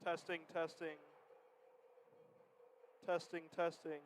Testing, testing. Testing, testing.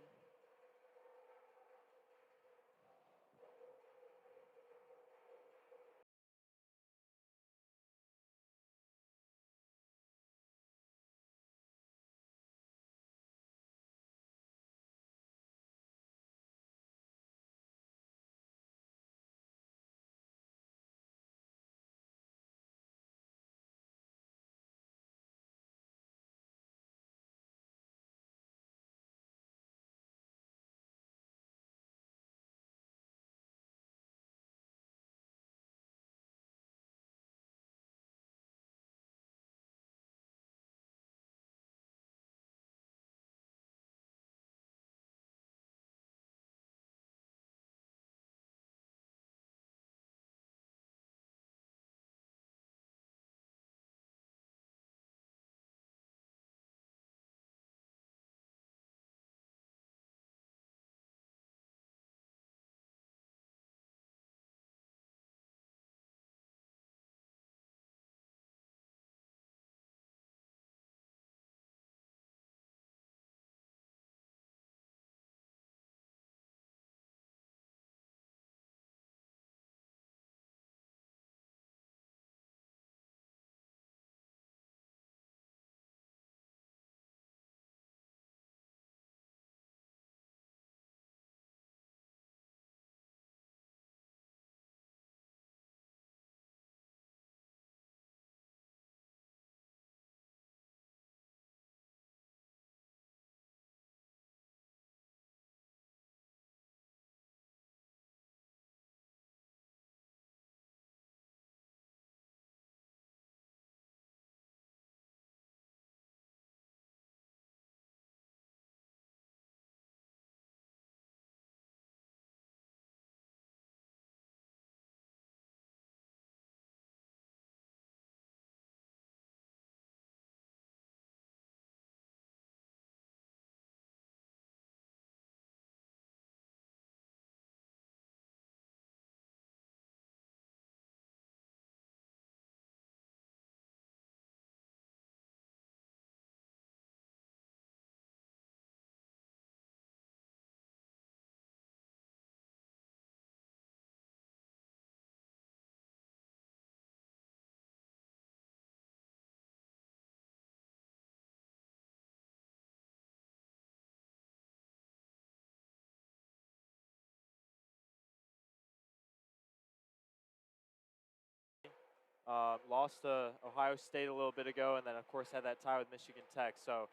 Lost to Ohio State a little bit ago, and then, of course, had that tie with Michigan Tech. So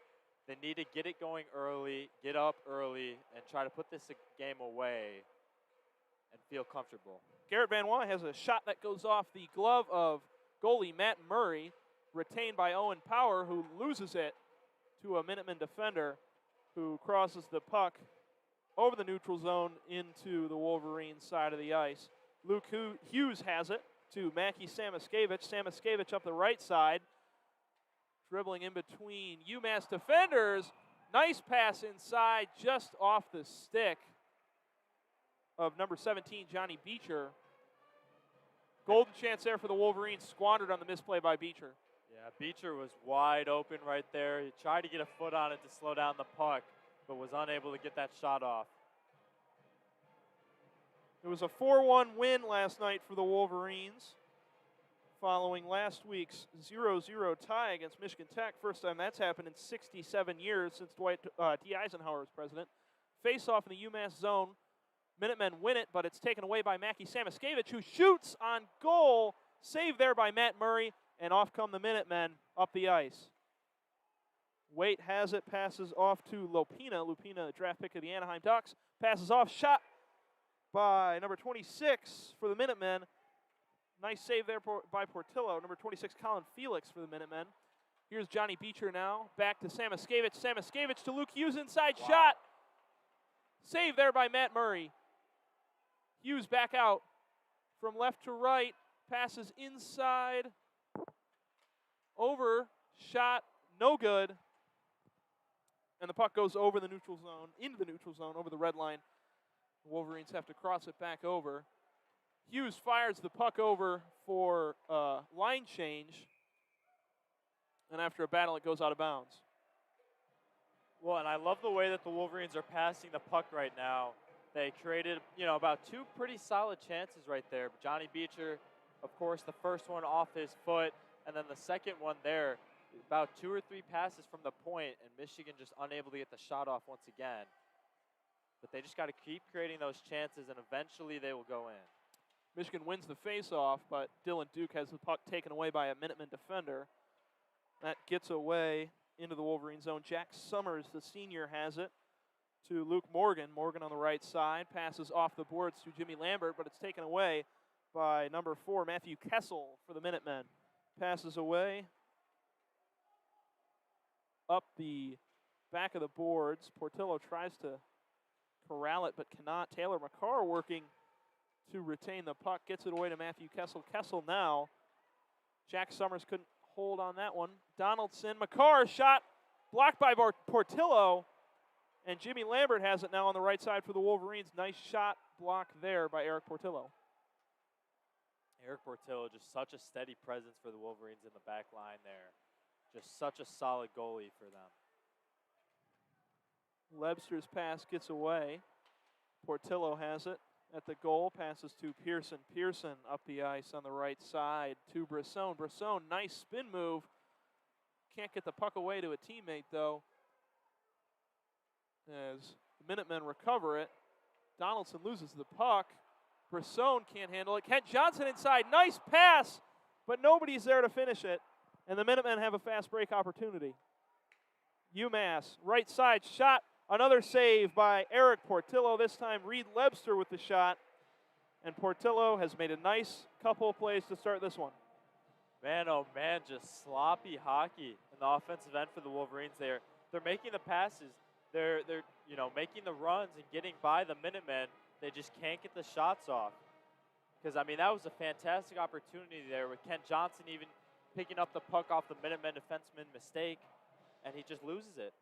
they need to get it going early, get up early, and try to put this game away and feel comfortable. Garrett Van Wy has a shot that goes off the glove of goalie Matt Murray, retained by Owen Power, who loses it to a Minutemen defender who crosses the puck over the neutral zone into the Wolverines side of the ice. Luke Hughes has it to Mackie Samaskevich. Samaskevich up the right side, dribbling in between UMass defenders. Nice pass inside, just off the stick of number 17, Johnny Beecher. Golden chance there for the Wolverines, squandered on the misplay by Beecher. Yeah, Beecher was wide open right there. He tried to get a foot on it to slow down the puck, but was unable to get that shot off. It was a 4-1 win last night for the Wolverines, following last week's 0-0 tie against Michigan Tech. First time that's happened in 67 years since Dwight D. Eisenhower was president. Face-off in the UMass zone. Minutemen win it, but it's taken away by Mackie Samaskevich, who shoots on goal. Saved there by Matt Murray, and off come the Minutemen up the ice. Waite has it, passes off to Lupina. Lupina, draft pick of the Anaheim Ducks, passes off, shot by number 26 for the Minutemen. Nice save there by Portillo. Number 26, Colin Felix for the Minutemen. Here's Johnny Beecher now, back to Samaskevich. Samaskevich to Luke Hughes, inside shot. Save there by Matt Murray. Hughes back out from left to right, passes inside, over, shot, no good. And the puck goes over the neutral zone, into the neutral zone, over the red line. The Wolverines have to cross it back over. Hughes fires the puck over for line change. And after a battle, it goes out of bounds. Well, and I love the way that the Wolverines are passing the puck right now. They created, about two pretty solid chances right there. Johnny Beecher, of course, the first one off his foot, and then the second one there, about 2 or 3 passes from the point, and Michigan just unable to get the shot off once again. But they just got to keep creating those chances, and eventually they will go in. Michigan wins the faceoff, but Dylan Duke has the puck taken away by a Minutemen defender. That gets away into the Wolverine zone. Jack Summers, the senior, has it to Luke Morgan. Morgan on the right side, passes off the boards to Jimmy Lambert, but it's taken away by number 4, Matthew Kessel for the Minutemen. Passes away up the back of the boards. Portillo tries to corral it, but cannot. Taylor McCarr working to retain the puck. Gets it away to Matthew Kessel. Kessel now. Jack Summers couldn't hold on that one. Donaldson. McCarr shot blocked by Portillo. And Jimmy Lambert has it now on the right side for the Wolverines. Nice shot block there by Eric Portillo. Eric Portillo, just such a steady presence for the Wolverines in the back line there. Just such a solid goalie for them. Lebster's pass gets away. Portillo has it at the goal. Passes to Pearson. Pearson up the ice on the right side to Brisson. Brisson, nice spin move. Can't get the puck away to a teammate, though. As the Minutemen recover it, Donaldson loses the puck. Brisson can't handle it. Kent Johnson inside. Nice pass, but nobody's there to finish it. And the Minutemen have a fast break opportunity. UMass, right side shot. Another save by Eric Portillo. This time Reed Lebster with the shot. And Portillo has made a nice couple of plays to start this one. Man, oh man, just sloppy hockey in the offensive end for the Wolverines there. They're making the passes. They're making the runs and getting by the Minutemen. They just can't get the shots off. Because, that was a fantastic opportunity there with Kent Johnson even picking up the puck off the Minutemen defenseman mistake, and he just loses it.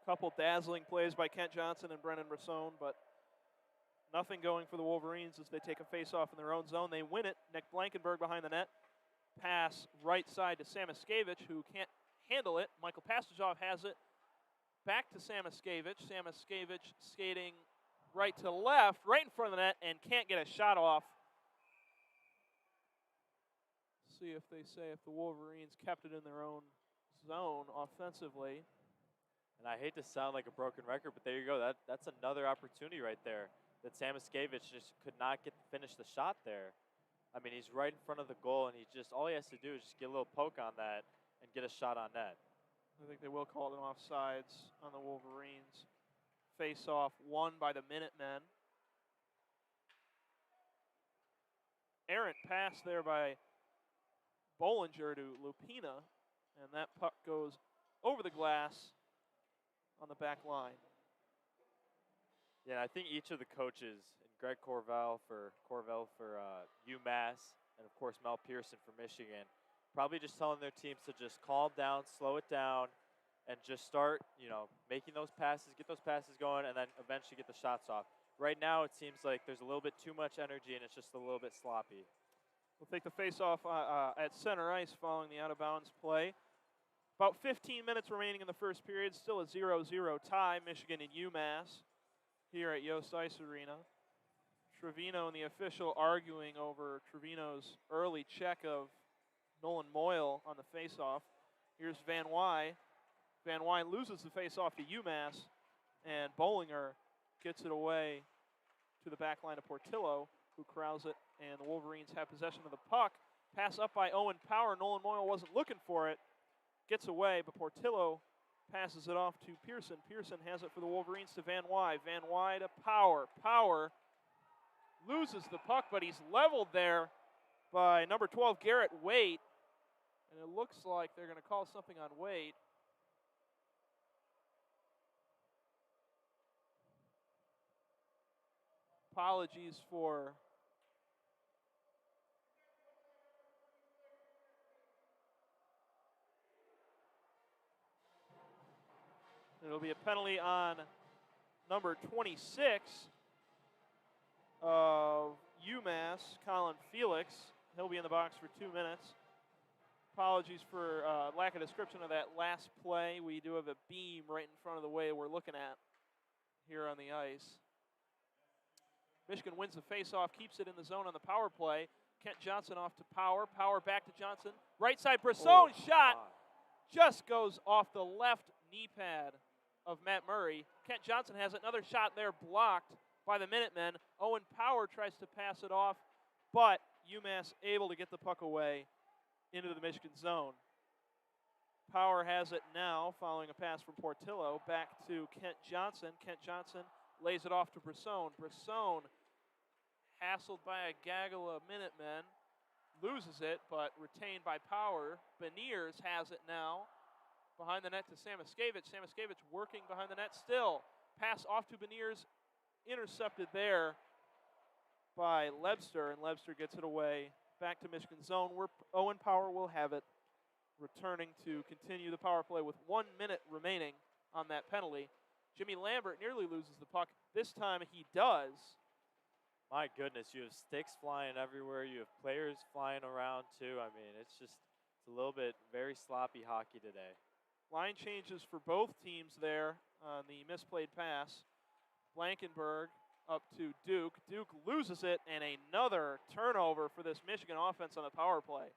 Couple dazzling plays by Kent Johnson and Brennan Brisson, but nothing going for the Wolverines as they take a face-off in their own zone. They win it. Nick Blankenberg behind the net. Pass right side to Samaskevich, who can't handle it. Michael Pastajov has it. Back to Samaskevich. Samaskevich skating right to left, right in front of the net, and can't get a shot off. See if they say if the Wolverines kept it in their own zone offensively. And I hate to sound like a broken record, but there you go. That's another opportunity right there that Samaskevich just could not finish the shot there. He's right in front of the goal, and all he has to do is just get a little poke on that and get a shot on net. I think they will call it an offsides on the Wolverines. Face-off won by the Minutemen. Errant pass there by Bollinger to Lupina, and that puck goes over the glass on the back line. Yeah, I think each of the coaches, and Greg Corvell for UMass, and of course Mel Pearson for Michigan, probably just telling their teams to just calm down, slow it down, and just start, making those passes, get those passes going, and then eventually get the shots off. Right now, it seems like there's a little bit too much energy, and it's just a little bit sloppy. We'll take the face-off at center ice following the out-of-bounds play. About 15 minutes remaining in the first period. Still a 0-0 tie, Michigan and UMass here at Yost Ice Arena. Trevino and the official arguing over Trevino's early check of Nolan Moyle on the face-off. Here's Van Wy. Van Wy loses the face-off to UMass, and Bollinger gets it away to the back line of Portillo, who corrals it, and the Wolverines have possession of the puck. Pass up by Owen Power. Nolan Moyle wasn't looking for it. Gets away, but Portillo passes it off to Pearson. Pearson has it for the Wolverines to Van Wy. Van Wy to Power. Power loses the puck, but he's leveled there by number 12, Garrett Waite. And it looks like they're going to call something on Waite. Apologies for it'll be a penalty on number 26 of UMass, Colin Felix. He'll be in the box for 2 minutes. Apologies for lack of description of that last play. We do have a beam right in front of the way we're looking at here on the ice. Michigan wins the faceoff, keeps it in the zone on the power play. Kent Johnson off to Power. Power back to Johnson. Right side, Brisson shot just goes off the left knee pad of Matt Murray. Kent Johnson has another shot there blocked by the Minutemen. Owen Power tries to pass it off, but UMass able to get the puck away into the Michigan zone. Power has it now following a pass from Portillo back to Kent Johnson. Kent Johnson lays it off to Brisson. Brisson, hassled by a gaggle of Minutemen, loses it, but retained by Power. Beniers has it now behind the net to Samoskevich. Samoskevich working behind the net still. Pass off to Beniers, intercepted there by Lebster, and Lebster gets it away back to Michigan zone where Owen Power will have it, returning to continue the power play with 1 minute remaining on that penalty. Jimmy Lambert nearly loses the puck. This time he does. My goodness, you have sticks flying everywhere. You have players flying around too. I mean, it's a little bit very sloppy hockey today. Line changes for both teams there on the misplayed pass. Blankenberg up to Duke. Duke loses it, and another turnover for this Michigan offense on the power play.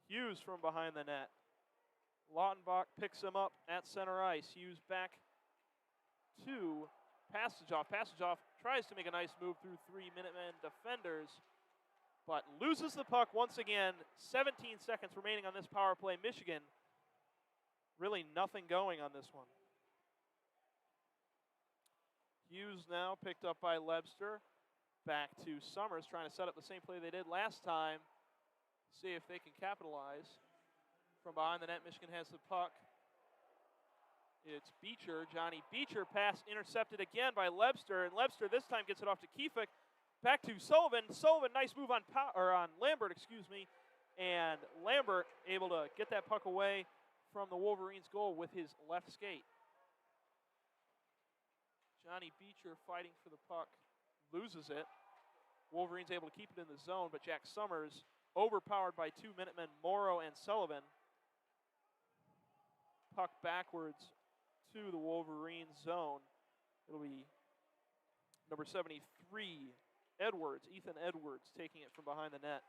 Hughes from behind the net. Lautenbach picks him up at center ice. Hughes back to Passageoff. Passageoff tries to make a nice move through 3 Minutemen defenders, but loses the puck once again. 17 seconds remaining on this power play. Michigan, really nothing going on this one. Hughes now picked up by Lebster. Back to Summers, trying to set up the same play they did last time. See if they can capitalize. From behind the net, Michigan has the puck. It's Beecher, Johnny Beecher, pass intercepted again by Lebster, and Lebster this time gets it off to Kiefick. Back to Sullivan. Sullivan, nice move on Lambert, and Lambert able to get that puck away from the Wolverines' goal with his left skate. Johnny Beecher fighting for the puck, loses it. Wolverines able to keep it in the zone, but Jack Summers overpowered by 2 Minutemen, Morrow and Sullivan. Puck backwards to the Wolverines zone. It'll be number 73, Edwards, Ethan Edwards, taking it from behind the net.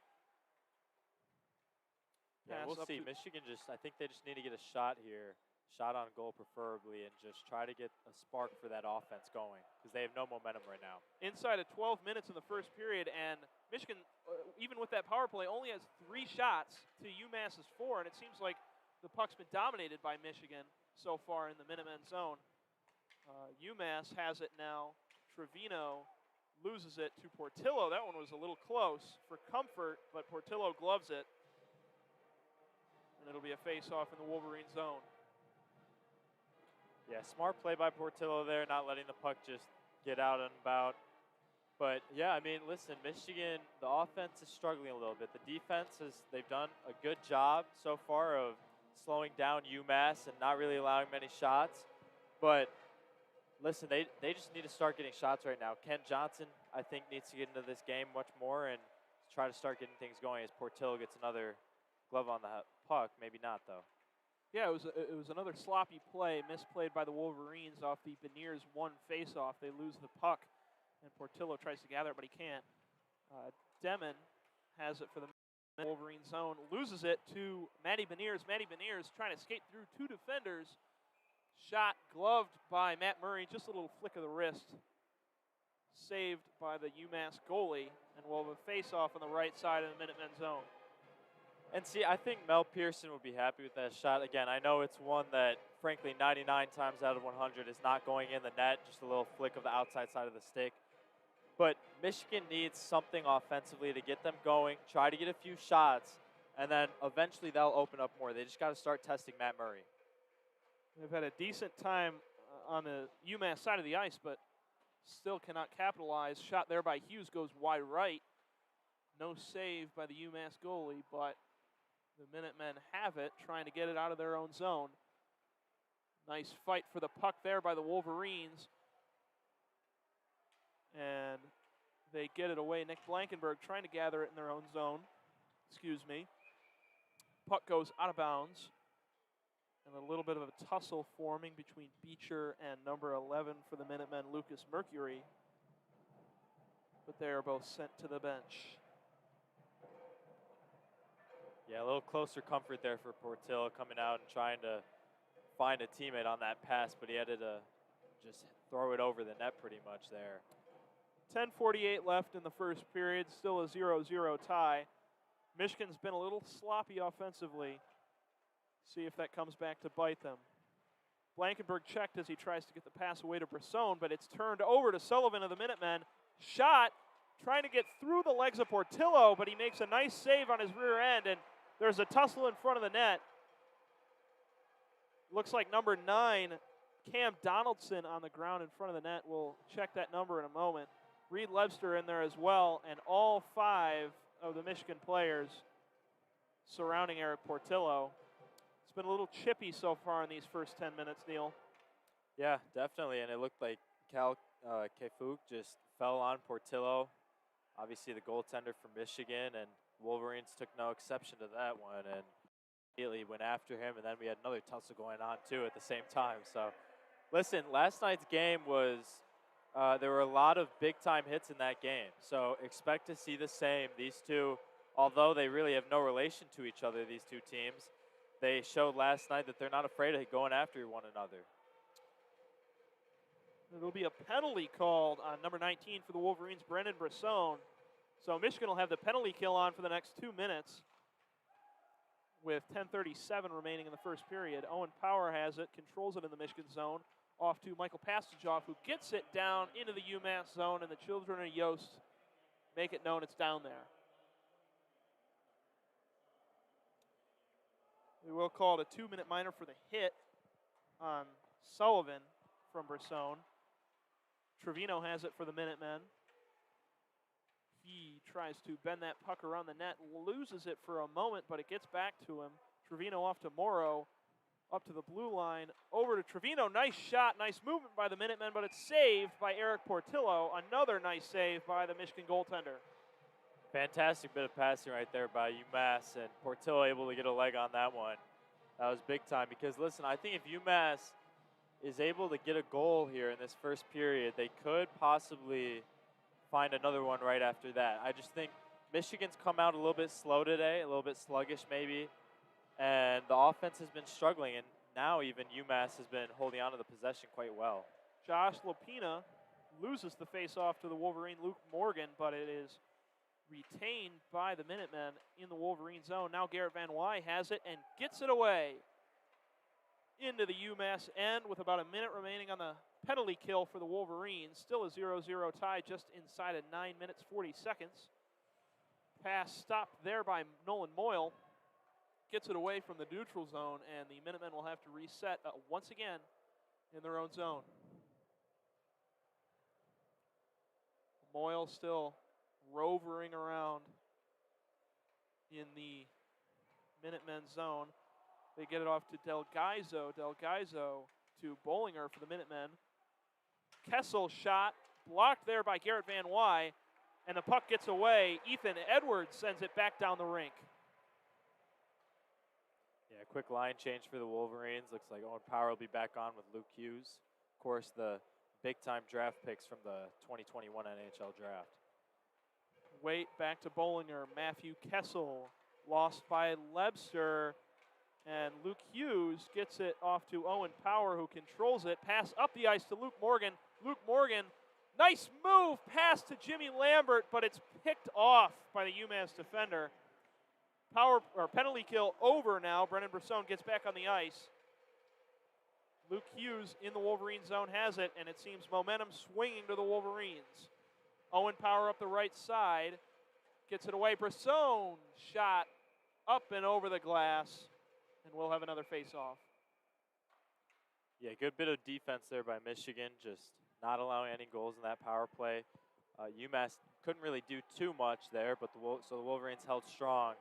Yeah, we'll see. Michigan I think they just need to get a shot here. Shot on goal preferably, and just try to get a spark for that offense going because they have no momentum right now. Inside of 12 minutes in the first period, and Michigan, even with that power play, only has 3 shots to UMass's 4, and it seems like the puck's been dominated by Michigan so far in the Minutemen zone. UMass has it now. Trevino loses it to Portillo. That one was a little close for comfort, but Portillo gloves it. And it'll be a face-off in the Wolverine zone. Yeah, smart play by Portillo there, not letting the puck just get out and about. But, yeah, I mean, listen, Michigan, the offense is struggling a little bit. The defense, they've done a good job so far of slowing down UMass and not really allowing many shots. But, listen, they just need to start getting shots right now. Kent Johnson, I think, needs to get into this game much more and try to start getting things going as Portillo gets another glove on the puck. Maybe not, though. Yeah, it was another sloppy play, misplayed by the Wolverines off the Beniers 1 faceoff. They lose the puck, and Portillo tries to gather it, but he can't. Demon has it for the Wolverine zone, loses it to Matty Beniers. Matty Beniers trying to skate through 2 defenders. Shot gloved by Matt Murray, just a little flick of the wrist. Saved by the UMass goalie, and we'll have a faceoff on the right side of the Minutemen zone. And see, I think Mel Pearson would be happy with that shot. Again, I know it's one that, frankly, 99 times out of 100 is not going in the net, just a little flick of the outside side of the stick. But Michigan needs something offensively to get them going, try to get a few shots, and then eventually they'll open up more. They just got to start testing Matt Murray. They've had a decent time on the UMass side of the ice, but still cannot capitalize. Shot there by Hughes goes wide right. No save by the UMass goalie, but the Minutemen have it, trying to get it out of their own zone. Nice fight for the puck there by the Wolverines. And they get it away. Nick Blankenberg trying to gather it in their own zone. Excuse me. Puck goes out of bounds. And a little bit of a tussle forming between Beecher and number 11 for the Minutemen, Lucas Mercury. But they are both sent to the bench. Yeah, a little closer comfort there for Portillo coming out and trying to find a teammate on that pass, but he had to just throw it over the net pretty much there. 10:48 left in the first period, still a 0-0 tie. Michigan's been a little sloppy offensively. See if that comes back to bite them. Blankenberg checked as he tries to get the pass away to Brisson, but it's turned over to Sullivan of the Minutemen. Shot, trying to get through the legs of Portillo, but he makes a nice save on his rear end, and there's a tussle in front of the net. Looks like number 9, Cam Donaldson, on the ground in front of the net. We'll check that number in a moment. Reed Lebster in there as well, and all 5 of the Michigan players surrounding Eric Portillo. It's been a little chippy so far in these first 10 minutes, Neal. Yeah, definitely, and it looked like Cal Kefuk just fell on Portillo. Obviously the goaltender for Michigan, and Wolverines took no exception to that one and immediately went after him, and then we had another tussle going on too at the same time. So listen, last night's game was there were a lot of big-time hits in that game, so expect to see the same. These two, although they really have no relation to each other, these two teams, they showed last night that they're not afraid of going after one another. There'll be a penalty called on number 19 for the Wolverines, Brendan Brisson. So Michigan will have the penalty kill on for the next 2 minutes with 10:37 remaining in the first period. Owen Power has it, controls it in the Michigan zone, off to Michael Pastajoff, who gets it down into the UMass zone, and the children of Yost make it known it's down there. We will call it a 2-minute minor for the hit on Sullivan from Brisson. Trevino has it for the Minutemen. He tries to bend that puck around the net, loses it for a moment, but it gets back to him. Trevino off to Morrow, up to the blue line, over to Trevino. Nice shot, nice movement by the Minutemen, but it's saved by Eric Portillo. Another nice save by the Michigan goaltender. Fantastic bit of passing right there by UMass, and Portillo able to get a leg on that one. That was big time because, listen, I think if UMass is able to get a goal here in this first period, they could possibly find another one right after that. I just think Michigan's come out a little bit slow today, a little bit sluggish maybe, and the offense has been struggling, and now even UMass has been holding on to the possession quite well. Josh Lopina loses the face-off to the Wolverine Luke Morgan, but it is retained by the Minutemen in the Wolverine zone. Now Garrett Van Wy has it and gets it away into the UMass end with about a minute remaining on the penalty kill for the Wolverines. Still a 0-0 tie just inside of 9 minutes, 40 seconds. Pass stopped there by Nolan Moyle. Gets it away from the neutral zone, and the Minutemen will have to reset once again in their own zone. Moyle still rovering around in the Minutemen zone. They get it off to Delgaizo. Delgaizo to Bollinger for the Minutemen. Kessel shot, blocked there by Garrett Van Wy, and the puck gets away. Ethan Edwards sends it back down the rink. Yeah, quick line change for the Wolverines. Looks like Owen Power will be back on with Luke Hughes. Of course, the big-time draft picks from the 2021 NHL draft. Wait, back to Bollinger. Matthew Kessel lost by Lebster. And Luke Hughes gets it off to Owen Power, who controls it. Pass up the ice to Luke Morgan. Luke Morgan, nice move, pass to Jimmy Lambert, but it's picked off by the UMass defender. Penalty kill over now. Brendan Brisson gets back on the ice. Luke Hughes in the Wolverine zone has it, and it seems momentum swinging to the Wolverines. Owen Power up the right side, gets it away. Brisson shot up and over the glass, and we'll have another face-off. Yeah, good bit of defense there by Michigan, just not allowing any goals in that power play. UMass couldn't really do too much there, but so the Wolverines held strong.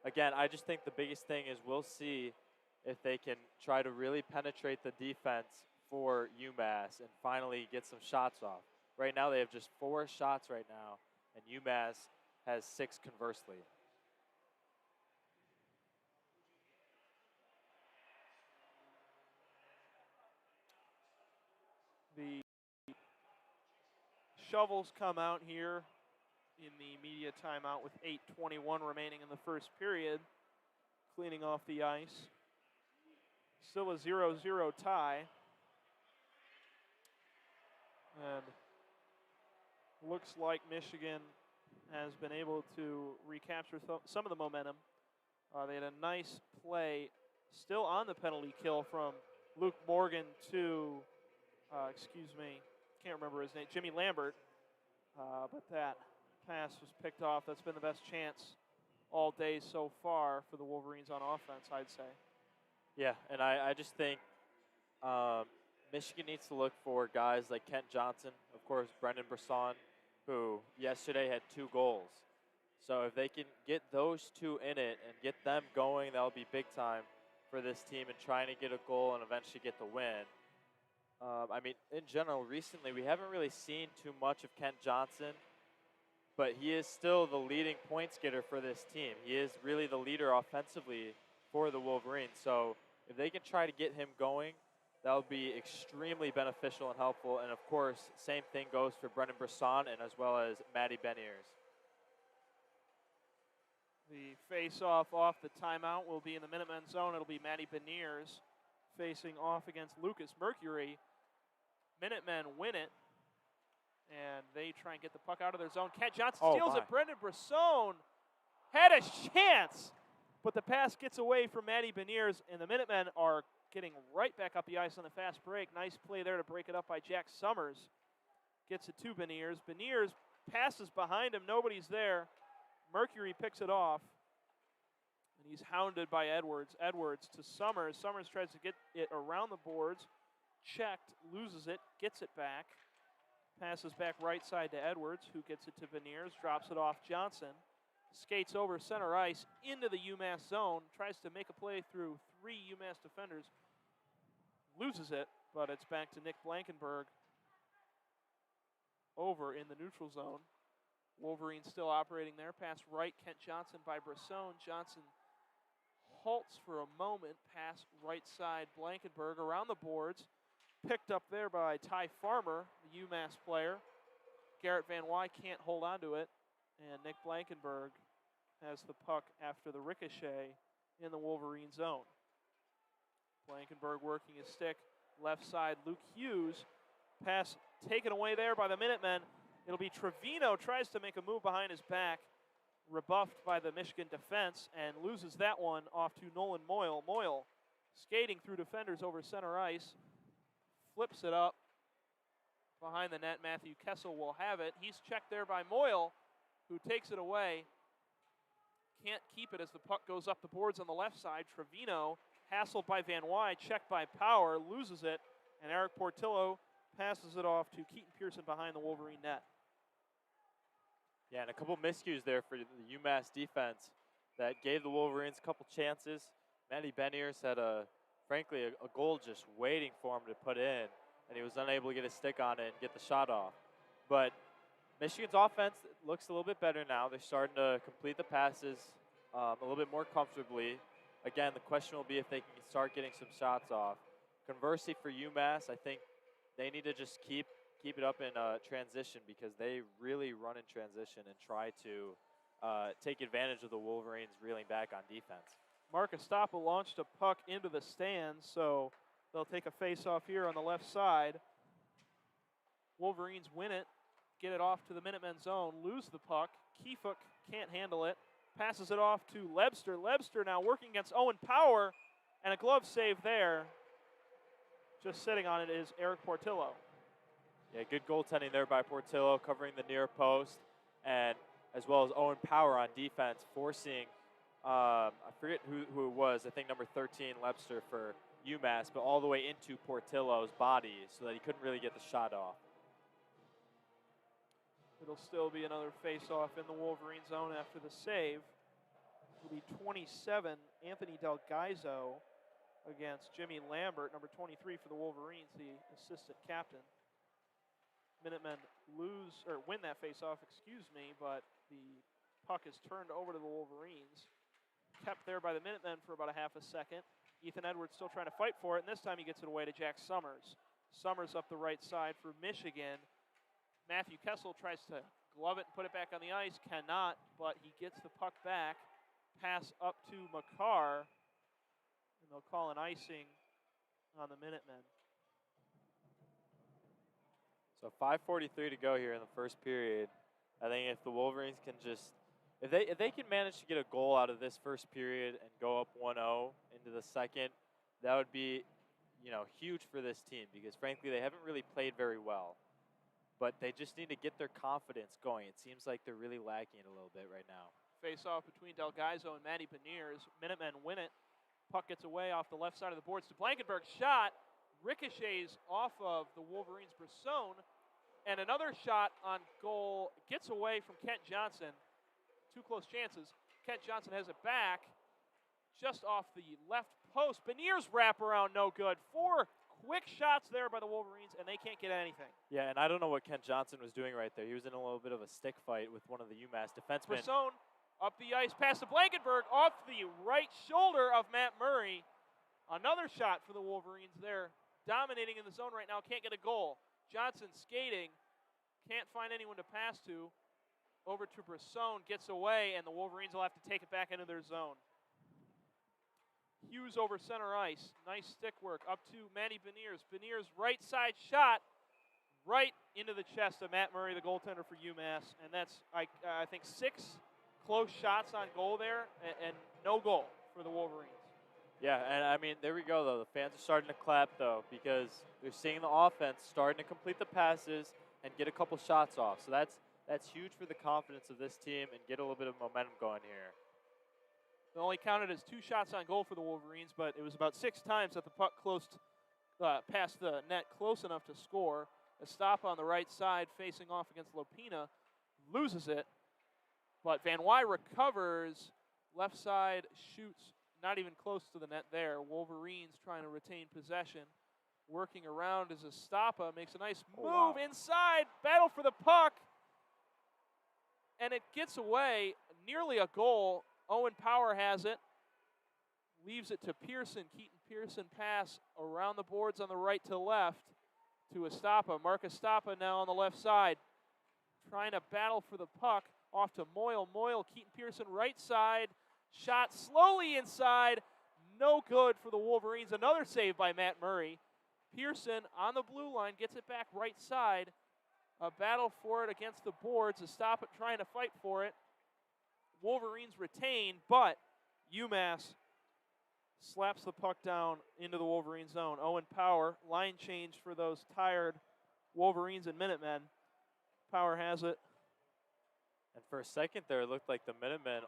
Again, I just think the biggest thing is we'll see if they can try to really penetrate the defense for UMass and finally get some shots off. Right now they have just 4 shots right now, and UMass has 6 conversely. shovels come out here in the media timeout with 8:21 remaining in the first period, cleaning off the ice. Still a 0-0 tie. And looks like Michigan has been able to recapture some of the momentum. They had a nice play still on the penalty kill from Luke Morgan to, can't remember his name, Jimmy Lambert. But that pass was picked off. That's been the best chance all day so far for the Wolverines on offense, I'd say. Yeah, and I just think Michigan needs to look for guys like Kent Johnson, of course, Brendan Brisson, who yesterday had 2 goals. So if they can get those 2 in it and get them going, that'll be big time for this team and trying to get a goal and eventually get the win. I mean, in general, recently we haven't really seen too much of Kent Johnson, but he is still the leading points getter for this team. He is really the leader offensively for the Wolverines. So if they can try to get him going, that would be extremely beneficial and helpful. And, of course, same thing goes for Brendan Brisson and as well as Matty Beniers. The face-off off the timeout will be in the Minutemen zone. It'll be Matty Beniers facing off against Lucas Mercury. Minutemen win it, and they try and get the puck out of their zone. Kent Johnson steals it. Brendan Brisson had a chance, but the pass gets away from Matty Beniers, and the Minutemen are getting right back up the ice on the fast break. Nice play there to break it up by Jack Summers. Gets it to Beniers. Beniers passes behind him. Nobody's there. Mercury picks it off, and he's hounded by Edwards. Edwards to Summers. Summers tries to get it around the boards. Checked, loses it, gets it back. Passes back right side to Edwards, who gets it to Beniers, drops it off Johnson. Skates over center ice into the UMass zone, tries to make a play through 3 UMass defenders. Loses it, but it's back to Nick Blankenberg over in the neutral zone. Wolverines still operating there. Pass right, Kent Johnson by Brisson. Johnson halts for a moment. Pass right side, Blankenberg around the boards. Picked up there by Ty Farmer, the UMass player. Garrett Van Wy can't hold on to it. And Nick Blankenberg has the puck after the ricochet in the Wolverine zone. Blankenberg working his stick. Left side, Luke Hughes. Pass taken away there by the Minutemen. It'll be Trevino, tries to make a move behind his back. Rebuffed by the Michigan defense and loses that one off to Nolan Moyle. Moyle skating through defenders over center ice. Flips it up behind the net. Matthew Kessel will have it. He's checked there by Moyle, who takes it away. Can't keep it as the puck goes up the boards on the left side. Trevino, hassled by Van Wy, checked by Power, loses it, and Eric Portillo passes it off to Keaton Pearson behind the Wolverine net. Yeah, and a couple miscues there for the UMass defense that gave the Wolverines a couple chances. Matty Beniers had frankly a goal just waiting for him to put in, and he was unable to get his stick on it and get the shot off. But Michigan's offense looks a little bit better now. They're starting to complete the passes a little bit more comfortably. Again, the question will be if they can start getting some shots off. Conversely, for UMass, I think they need to just keep it up in transition, because they really run in transition and try to take advantage of the Wolverines reeling back on defense. Marcus Stoppa launched a puck into the stands, so they'll take a face-off here on the left side. Wolverines win it, get it off to the Minutemen zone, lose the puck. Keefook can't handle it, passes it off to Lebster. Lebster now working against Owen Power, and a glove save there. Just sitting on it is Eric Portillo. Yeah, good goaltending there by Portillo, covering the near post, and as well as Owen Power on defense, forcing, I forget who it was, I think number 13, Lebster for UMass, but all the way into Portillo's body so that he couldn't really get the shot off. It'll still be another face-off in the Wolverine zone after the save. It'll be 27, Anthony Del Gaizo against Jimmy Lambert, number 23 for the Wolverines, the assistant captain. Minutemen win that face-off, but the puck is turned over to the Wolverines. Kept there by the Minutemen for about a half a second. Ethan Edwards still trying to fight for it, and this time he gets it away to Jack Summers. Summers up the right side for Michigan. Matthew Kessel tries to glove it and put it back on the ice. Cannot, but he gets the puck back. Pass up to McCarr, and they'll call an icing on the Minutemen. So 5:43 to go here in the first period. I think if the Wolverines can just, if they can manage to get a goal out of this first period and go up 1-0 into the second, that would be, huge for this team because frankly they haven't really played very well. But they just need to get their confidence going. It seems like they're really lacking it a little bit right now. Face off between Delgaizo and Matty Beniers. Minutemen win it. Puck gets away off the left side of the boards to Blankenberg. Shot ricochets off of the Wolverines' Brisson. And another shot on goal gets away from Kent Johnson. Two close chances. Kent Johnson has it back just off the left post. Beniers wraparound, no good. 4 quick shots there by the Wolverines, and they can't get anything. Yeah, and I don't know what Kent Johnson was doing right there. He was in a little bit of a stick fight with one of the UMass defensemen. Brisson up the ice, pass to Blankenberg, off the right shoulder of Matt Murray. Another shot for the Wolverines there. Dominating in the zone right now, can't get a goal. Johnson skating, can't find anyone to pass to. Over to Brisson, gets away, and the Wolverines will have to take it back into their zone. Hughes over center ice. Nice stick work up to Matty Beniers. Beniers right side shot right into the chest of Matt Murray, the goaltender for UMass. And that's, I think, 6 close shots on goal there and no goal for the Wolverines. Yeah, and I mean, there we go, though. The fans are starting to clap, though, because they're seeing the offense starting to complete the passes and get a couple shots off. So that's huge for the confidence of this team and get a little bit of momentum going here. They only counted as 2 shots on goal for the Wolverines, but it was about 6 times that the puck passed the net close enough to score. A stop on the right side facing off against Lopina, loses it, but Van Wy recovers. Left side shoots, not even close to the net there. Wolverines trying to retain possession. Working around as Estapa makes a nice move inside, battle for the puck, and it gets away, nearly a goal. Owen Power has it, leaves it to Pearson. Keaton Pearson pass around the boards on the right to left to Estapa. Mark Estapa now on the left side, trying to battle for the puck. Off to Moyle. Moyle, Keaton Pearson right side, shot slowly inside, no good for the Wolverines. Another save by Matt Murray. Pearson on the blue line gets it back right side. A battle for it against the boards. Estapa trying to fight for it. Wolverines retain, but UMass slaps the puck down into the Wolverine zone. Owen Power, line change for those tired Wolverines and Minutemen. Power has it. And for a second there, it looked like the Minutemen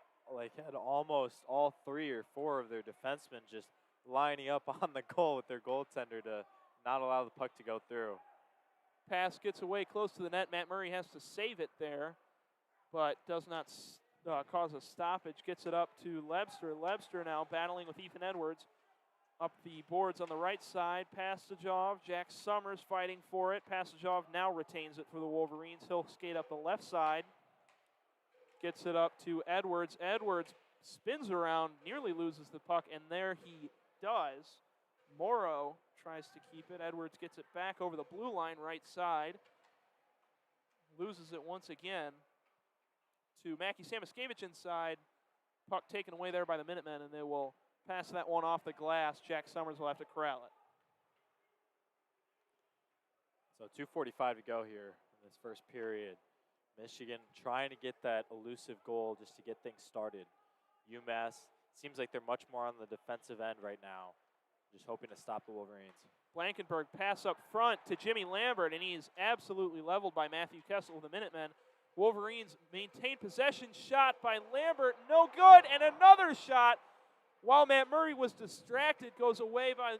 had almost all 3 or 4 of their defensemen just lining up on the goal with their goaltender to not allow the puck to go through. Pass gets away close to the net. Matt Murray has to save it there, but does not cause a stoppage. Gets it up to Lebster. Lebster now battling with Ethan Edwards. Up the boards on the right side. Pastajov. Jack Summers fighting for it. Pastajov now retains it for the Wolverines. He'll skate up the left side. Gets it up to Edwards. Edwards spins around, nearly loses the puck, and there he does. Morrow tries to keep it. Edwards gets it back over the blue line right side. Loses it once again to Mackie Samoskevich inside. Puck taken away there by the Minutemen, and they will pass that one off the glass. Jack Summers will have to corral it. So 2:45 to go here in this first period. Michigan trying to get that elusive goal just to get things started. UMass seems like they're much more on the defensive end right now, just hoping to stop the Wolverines. Blankenberg pass up front to Jimmy Lambert, and he is absolutely leveled by Matthew Kessel of the Minutemen. Wolverines maintain possession. Shot by Lambert, no good, and another shot while Matt Murray was distracted, goes away by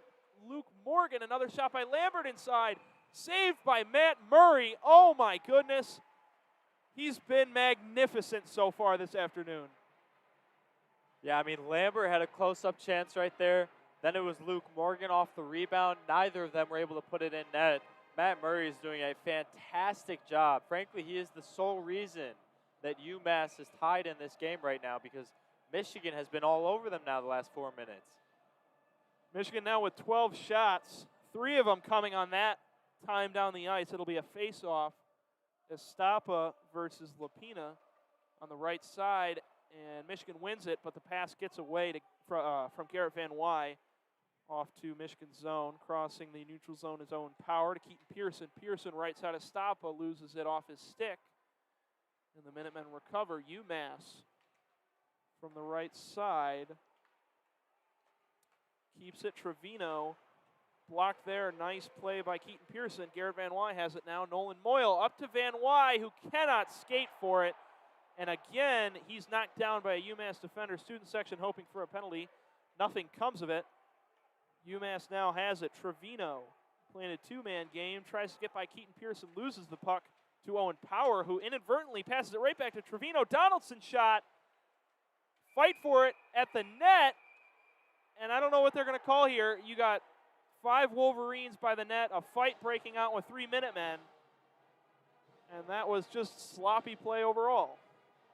Luke Morgan. Another shot by Lambert inside, saved by Matt Murray. Oh my goodness. He's been magnificent so far this afternoon. Yeah, I mean, Lambert had a close-up chance right there. Then it was Luke Morgan off the rebound. Neither of them were able to put it in net. Matt Murray is doing a fantastic job. Frankly, he is the sole reason that UMass is tied in this game right now because Michigan has been all over them now the last 4 minutes. Michigan now with 12 shots, 3 of them coming on that time down the ice. It'll be a face-off Estapa versus Lapina on the right side, and Michigan wins it, but the pass gets away from Garrett Van Wy off to Michigan's zone, crossing the neutral zone is Owen Power to Keaton Pearson. Pearson, right side of Estapa, loses it off his stick, and the Minutemen recover. UMass from the right side keeps it. Trevino blocked there. Nice play by Keaton Pearson. Garrett Van Wy has it now. Nolan Moyle up to Van Wy, who cannot skate for it. And again, he's knocked down by a UMass defender. Student section hoping for a penalty. Nothing comes of it. UMass now has it. Trevino playing a two-man game. Tries to get by Keaton Pearson. Loses the puck to Owen Power, who inadvertently passes it right back to Trevino. Donaldson shot. Fight for it at the net. And I don't know what they're going to call here. You got 5 Wolverines by the net, a fight breaking out with 3 Minutemen. And that was just sloppy play overall.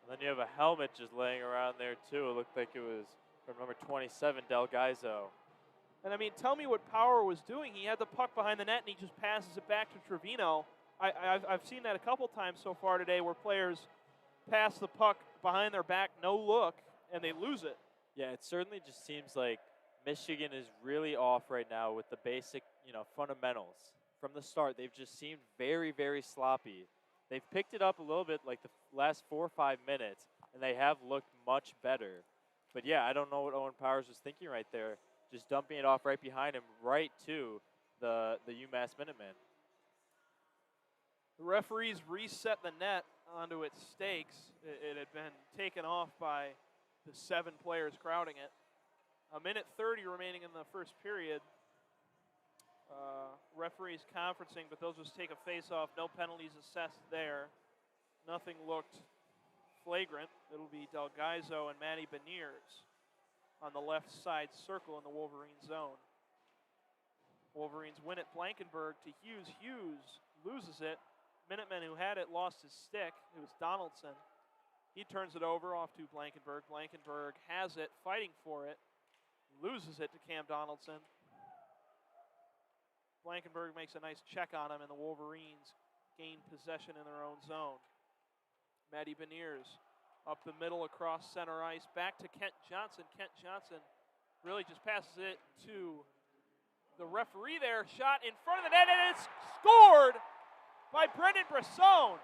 And then you have a helmet just laying around there, too. It looked like it was from number 27, Del Gaizo. And, I mean, tell me what Power was doing. He had the puck behind the net, and he just passes it back to Trevino. I've seen that a couple times so far today where players pass the puck behind their back, no look, and they lose it. Yeah, it certainly just seems like Michigan is really off right now with the basic, fundamentals. From the start, they've just seemed very, very sloppy. They've picked it up a little bit like the last 4 or 5 minutes, and they have looked much better. But, yeah, I don't know what Owen Powers was thinking right there, just dumping it off right behind him, right to the UMass Minutemen. The referees reset the net onto its stakes. It had been taken off by the 7 players crowding it. 1:30 remaining in the first period. Referees conferencing, but they'll just take a face-off. No penalties assessed there. Nothing looked flagrant. It'll be Del Gaizo and Matty Beniers on the left side circle in the Wolverine zone. Wolverines win it. Blankenberg to Hughes. Hughes loses it. Minutemen who had it lost his stick. It was Donaldson. He turns it over off to Blankenberg. Blankenberg has it, fighting for it. Loses it to Cam Donaldson. Blankenberg makes a nice check on him, and the Wolverines gain possession in their own zone. Matty Beniers up the middle across center ice. Back to Kent Johnson. Kent Johnson really just passes it to the referee there. Shot in front of the net, and it's scored by Brendan Brisson.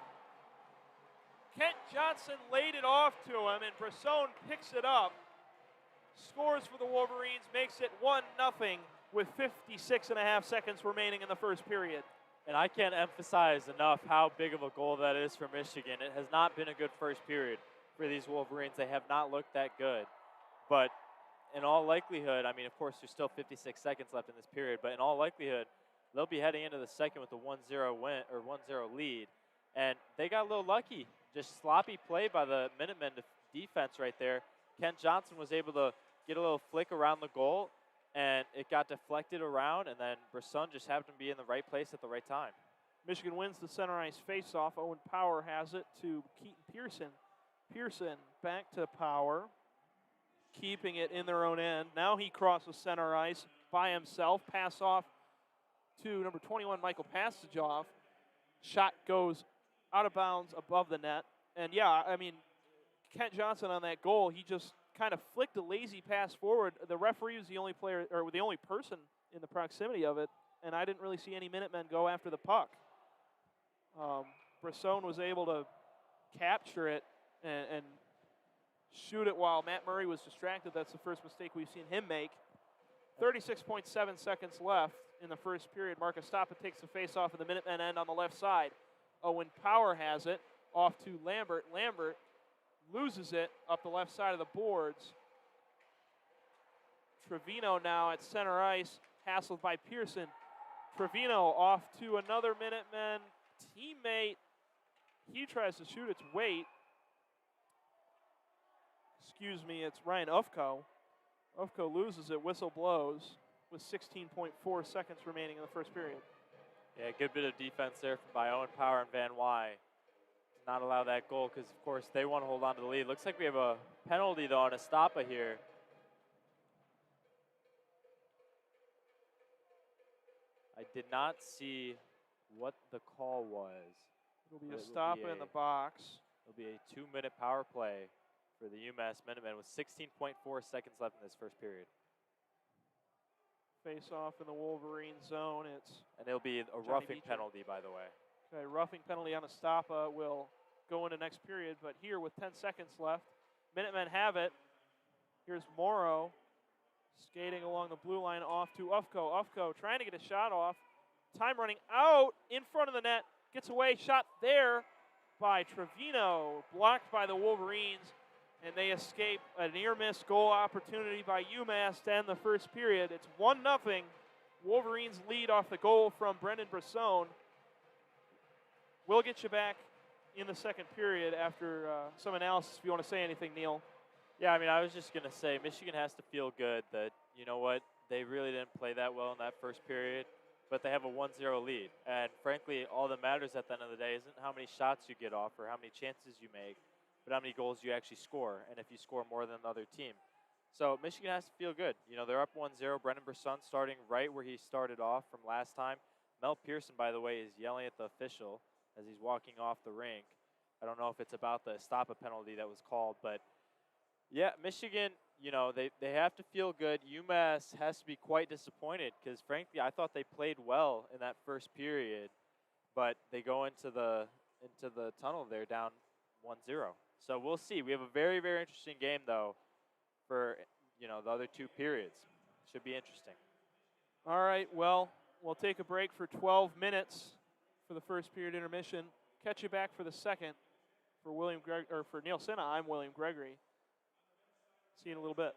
Kent Johnson laid it off to him, and Brisson picks it up. Scores for the Wolverines, makes it 1-0 with 56.5 seconds remaining in the first period. And I can't emphasize enough how big of a goal that is for Michigan. It has not been a good first period for these Wolverines. They have not looked that good. But in all likelihood, I mean, of course, there's still 56 seconds left in this period, but in all likelihood, they'll be heading into the second with a 1-0 win or 1-0 lead. And they got a little lucky. Just sloppy play by the Minutemen defense right there. Kent Johnson was able to get a little flick around the goal, and it got deflected around, and then Brisson just happened to be in the right place at the right time. Michigan wins the center ice faceoff. Owen Power has it to Keaton Pearson. Pearson back to Power, keeping it in their own end. Now he crosses center ice by himself. Pass off to number 21, Michael Pastajoff. Shot goes out of bounds above the net. And yeah, I mean, Kent Johnson on that goal, he just kind of flicked a lazy pass forward. The referee was the only player, or the only person in the proximity of it, and I didn't really see any Minutemen go after the puck. Brisson was able to capture it and shoot it while Matt Murray was distracted. That's the first mistake we've seen him make. 36.7 seconds left in the first period. Marcus Stoppa takes the face-off of the Minutemen end on the left side. Owen Power has it off to Lambert. Lambert loses it up the left side of the boards. Trevino now at center ice, hassled by Pearson. Trevino off to another Minutemen teammate. He tries to shoot its weight. Excuse me, it's Ryan Ufko. Ufko loses it, whistle blows, with 16.4 seconds remaining in the first period. Yeah, good bit of defense there by Owen Power and Van Wy. Not allow that goal because, of course, they want to hold on to the lead. Looks like we have a penalty, though, on Estapa here. I did not see what the call was. It'll be a stop in the box. It'll be a 2-minute power play for the UMass Minutemen with 16.4 seconds left in this first period. Face off in the Wolverine zone. And it'll be a roughing penalty, by the way. Okay, roughing penalty on a stop will go into next period, but here with 10 seconds left, Minutemen have it. Here's Morrow skating along the blue line off to Ufko. Ufko trying to get a shot off. Time running out in front of the net. Gets away, shot there by Trevino, blocked by the Wolverines, and they escape a near-miss goal opportunity by UMass to end the first period. It's 1-0. Wolverines lead off the goal from Brendan Brisson. We'll get you back in the second period after some analysis if you want to say anything, Neal. Yeah, I mean, I was just going to say Michigan has to feel good that, you know what, they really didn't play that well in that first period, but they have a 1-0 lead. And frankly, all that matters at the end of the day isn't how many shots you get off or how many chances you make, but how many goals you actually score, and if you score more than the other team. So Michigan has to feel good. You know, they're up 1-0. Brendan Brisson starting right where he started off from last time. Mel Pearson, by the way, is yelling at the official as he's walking off the rink. I don't know if it's about the stop a penalty that was called, but yeah, Michigan, you know, they have to feel good. UMass has to be quite disappointed because, frankly, I thought they played well in that first period, but they go into the tunnel there down 1-0. So we'll see. We have a very, very interesting game, though, for, you know, the other two periods. Should be interesting. All right, well, we'll take a break for 12 minutes for the first period intermission. Catch you back for the second. For Neal Sinha, I'm William Gregory. See you in a little bit.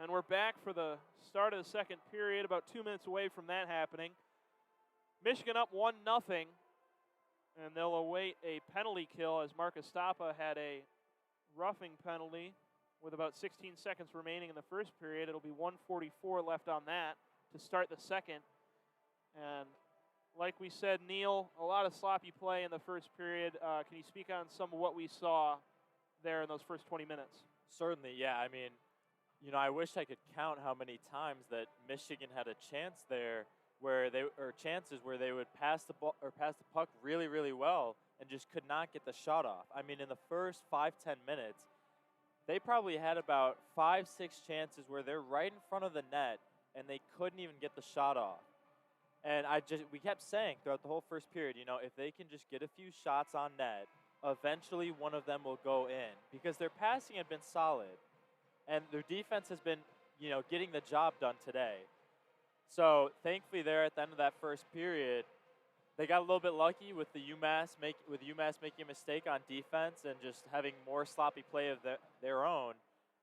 And we're back for the start of the second period, about 2 minutes away from that happening. Michigan up 1-0, and they'll await a penalty kill as Marcus Stappa had a roughing penalty with about 16 seconds remaining in the first period. It'll be 1:44 left on that to start the second. And like we said, Neal, a lot of sloppy play in the first period. Can you speak on some of what we saw there in those first 20 minutes? Certainly, yeah. I mean, I wish I could count how many times that Michigan had a chance there chances where they would pass the ball or pass the puck really, really well and just could not get the shot off. I mean, in the first 5-10 minutes, they probably had about 5-6 chances where they're right in front of the net and they couldn't even get the shot off. And we kept saying throughout the whole first period, if they can just get a few shots on net, eventually one of them will go in because their passing had been solid and their defense has been, getting the job done today. So thankfully there at the end of that first period, they got a little bit lucky with UMass making a mistake on defense and just having more sloppy play of their own.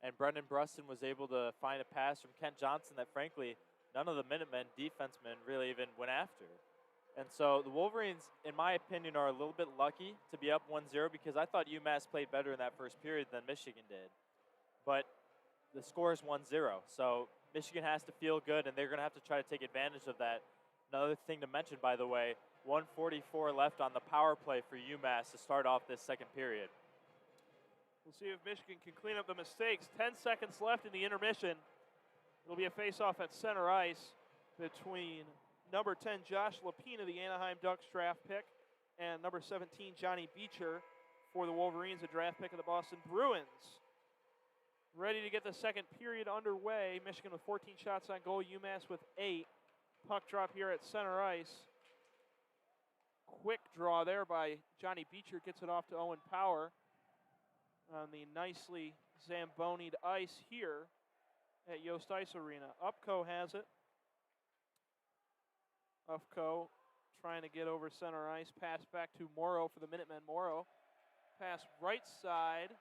And Brendan Bruston was able to find a pass from Kent Johnson that frankly none of the Minutemen defensemen really even went after. And so the Wolverines, in my opinion, are a little bit lucky to be up 1-0 because I thought UMass played better in that first period than Michigan did. But the score is 1-0, so Michigan has to feel good, and they're going to have to try to take advantage of that. Another thing to mention, by the way, 1:44 left on the power play for UMass to start off this second period. We'll see if Michigan can clean up the mistakes. 10 seconds left in the intermission. It'll be a face-off at center ice between number 10, Josh Lapina, the Anaheim Ducks draft pick, and number 17, Johnny Beecher for the Wolverines, a draft pick of the Boston Bruins. Ready to get the second period underway. Michigan with 14 shots on goal, UMass with 8. Puck drop here at center ice. Quick draw there by Johnny Beecher, gets it off to Owen Power on the nicely Zamboni'd ice here at Yost Ice Arena. Upco has it. Upco trying to get over center ice. Pass back to Morrow for the Minutemen. Morrow pass right side.